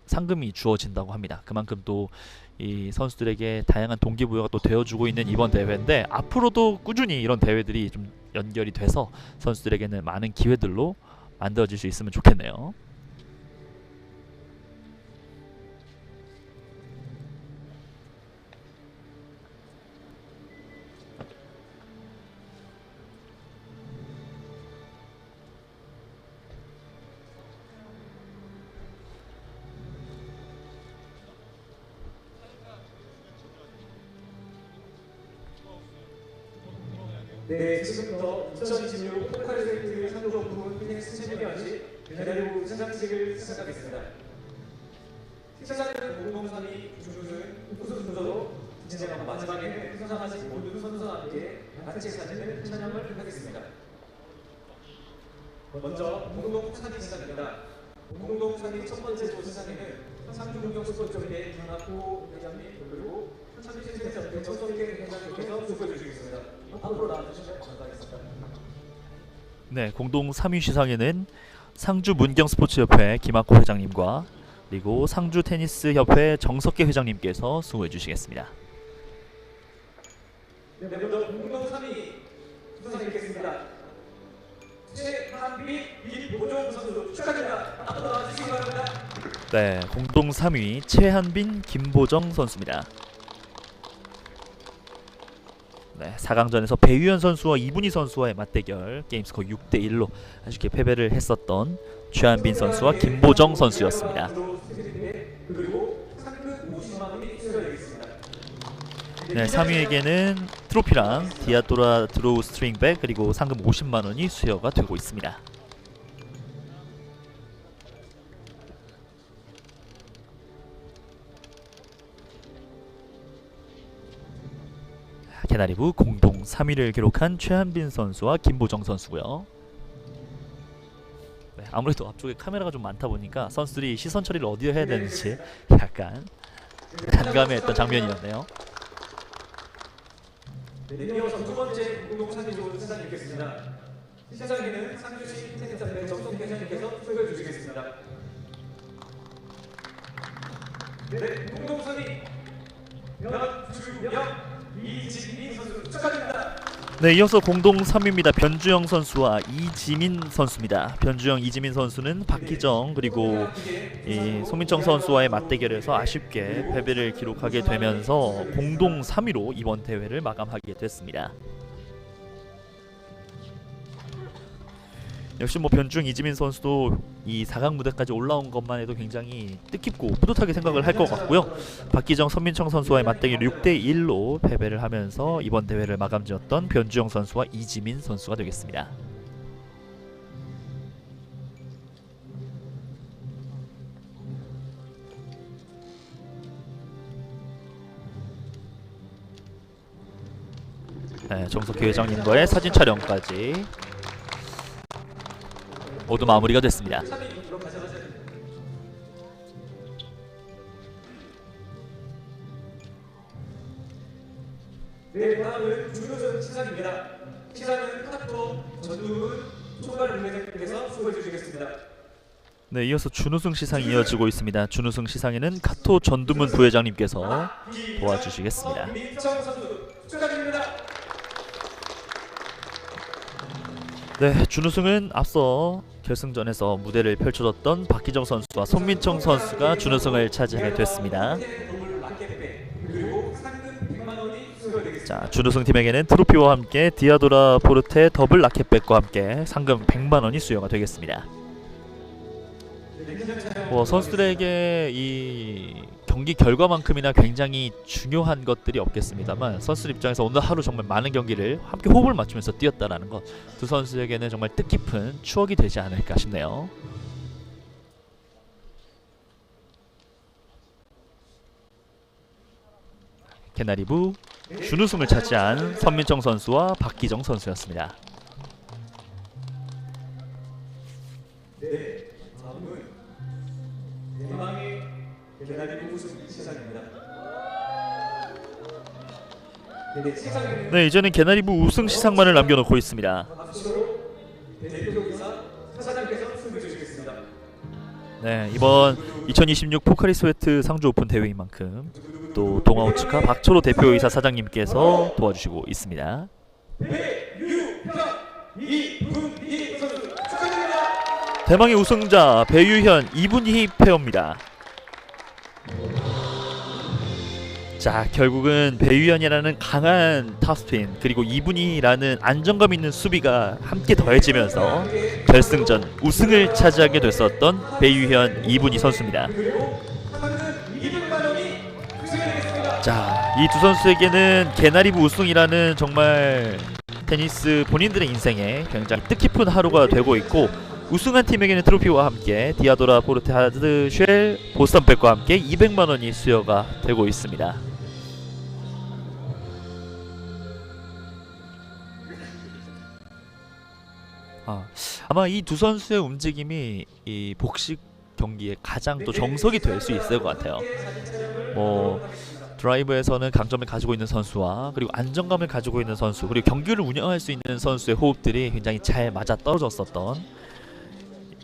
상금이 주어진다고 합니다. 그만큼 또 이 선수들에게 다양한 동기부여가 또 되어주고 있는 이번 대회인데, 앞으로도 꾸준히 이런 대회들이 좀 연결이 돼서 선수들에게는 많은 기회들로 만들어질 수 있으면 좋겠네요. 네, 지금부터 2026 포카리 스웨트 상주 오픈 테니스 챔피언십 개나리부 시상식을 시작하겠습니다. 시상식은 공동선이 준우승, 우승 순서로 진행하고 마지막에는 수상하신 모든 선수와 함께 단체 사진을 촬영을 하겠습니다. 먼저 공동선이 시작입니다. 공동선이 첫 번째 조수상에는 상주문경스포츠협회 김학호 회장님, 그리고 상주테니스협회 정성계 회장님께서 수고해 주시겠습니다. 앞으로 나와주시면 감사하겠습니다. 네, 공동 3위 시상에는 상주 문경스포츠협회 김학호 회장님과 그리고 상주 테니스협회 정석계 회장님께서 수고해 주시겠습니다. 네, 먼저 공동 3위 수상해 있겠습니다. 최한빈, 김보정 선수 축하드립니다. 앞으로 나와주시기 바랍니다. 네, 공동 3위 최한빈, 김보정 선수입니다. 네, 4강전에서 배유현 선수와 이분희 선수와의 맞대결 게임스코어 6대1로 아쉽게 패배를 했었던 최한빈 선수와 김보정 선수였습니다. 네, 3위에게는 트로피랑 디아도라 드로우 스트링백 그리고 상금 50만원이 수여가 되고 있습니다. 개나리부 공동 3위를 기록한 최한빈 선수와 김보정 선수고요. 네, 아무래도 앞쪽에 카메라가 좀 많다 보니까 선수들이 시선 처리를 어디에 해야 되는지 약간 난감해했던 장면이었네요. 네, 이어서 두 번째 공동 3위 조수상이 있겠습니다. 시상에는 상주시 테니스협회 정성계 회장님께서 수고해 주시겠습니다. 네, 공동 3위 변주영, 이지민 선수 축하드립니다. 네, 이어서 공동 3위입니다. 변주영 선수와 이지민 선수입니다. 변주영, 이지민 선수는 박기정 그리고 이 송민정 선수와의 맞대결에서 아쉽게 패배를 기록하게 되면서 공동 3위로 이번 대회를 마감하게 됐습니다. 역시 뭐 변주영, 이지민 선수도 이 4강 무대까지 올라온 것만 해도 굉장히 뜻깊고 뿌듯하게 생각을 할 것 같고요. 박기정, 선민청 선수와의 맞대결 6대1로 패배를 하면서 이번 대회를 마감지었던 변주영 선수와 이지민 선수가 되겠습니다. 네, 정석희 회장님과의 사진 촬영까지 모두 마무리가 됐습니다. 네, 다음은 준우승 시상입니다. 시상은 카토 전두훈 총괄 부회장님께서 수고해 주시겠습니다. 네, 이어서 준우승 시상이 이어지고 있습니다. 준우승 시상에는 카토 전두문 부회장님께서 도와주시겠습니다. 민청 선수 축하드립니다. 네, 준우승은 앞서 결승전에서 무대를 펼쳐줬던 박기정 선수와 손민청 선수가 준우승을 차지하게 됐습니다. 자, 준우승 팀에게는 트로피와 함께 디아도라 포르테 더블 라켓백과 함께 상금 100만 원이 수여가 되겠습니다. 선수들에게 이 경기 결과만큼이나 굉장히 중요한 것들이 없겠습니다만 선수들 입장에서 오늘 하루 정말 많은 경기를 함께 호흡을 맞추면서 뛰었다라는 것, 두 선수에게는 정말 뜻깊은 추억이 되지 않을까 싶네요. 개나리부 준우승을 차지한 선민청 선수와 박기정 선수였습니다. 네, 다음은 대망의 개나리부 우승 시상입니다. 네, 이제는 개나리부 우승 시상만을 남겨놓고 있습니다. 대표이사 사장께서 승부 주시겠습니다. 네, 이번 2026 포카리 스웨트 상주 오픈 대회인 만큼 또 동아오츠카 박철호 대표이사 사장님께서 도와주시고 있습니다. 배유현 이분희 선수 축하드립니다. 대망의 우승자 배유현 이분희 페어입니다. 자, 결국은 배유현이라는 강한 탑스핀 그리고 이분희라는 안정감 있는 수비가 함께 더해지면서 결승전 우승을 차지하게 됐었던 배유현 이분희 선수입니다. 자, 이 두 선수에게는 개나리부 우승이라는 정말 테니스 본인들의 인생에 굉장히 뜻깊은 하루가 되고 있고, 우승한 팀에게는 트로피와 함께 디아도라 포르테 하드쉘 보스턴백과 함께 200만 원이 수여가 되고 있습니다. 아마 이 두 선수의 움직임이 이 복식 경기에 가장 또 정석이 될 수 있을 것 같아요. 뭐 드라이브에서는 강점을 가지고 있는 선수와 그리고 안정감을 가지고 있는 선수, 그리고 경기를 운영할 수 있는 선수의 호흡들이 굉장히 잘 맞아 떨어졌었던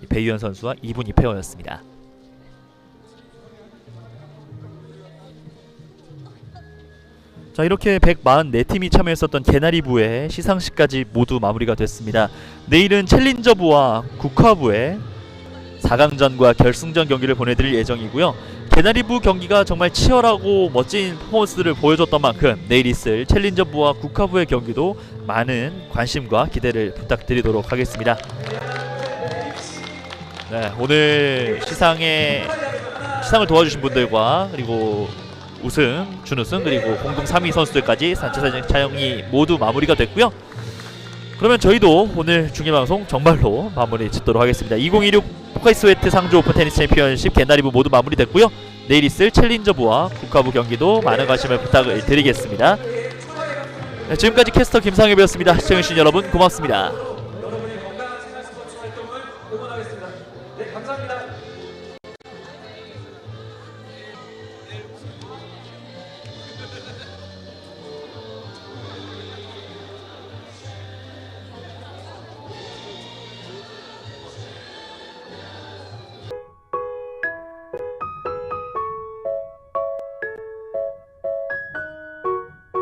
배유현 선수와 이분희 페어였습니다. 자, 이렇게 144팀이 참여했었던 개나리부의 시상식까지 모두 마무리가 됐습니다. 내일은 챌린저부와 국화부의 4강전과 결승전 경기를 보내드릴 예정이고요. 개나리부 경기가 정말 치열하고 멋진 퍼포먼스를 보여줬던 만큼 내일 있을 챌린저부와 국화부의 경기도 많은 관심과 기대를 부탁드리도록 하겠습니다. 네, 오늘 시상을 도와주신 분들과 그리고 우승, 준우승, 그리고 공동 3위 선수들까지 단체 사진 촬영이 모두 마무리가 됐고요. 그러면 저희도 오늘 중계방송 정말로 마무리 짓도록 하겠습니다. 2026 포카리 스웨트 상주 오픈 테니스 챔피언십 개나리부 모두 마무리됐고요. 내일 있을 챌린저부와 국가부 경기도 많은 관심을 부탁을 드리겠습니다. 네, 지금까지 캐스터 김상엽이었습니다. 시청해주신 여러분 고맙습니다. 여러분의 건강한 생활 스포츠 활동을 응원하겠습니다. 네, 감사합니다.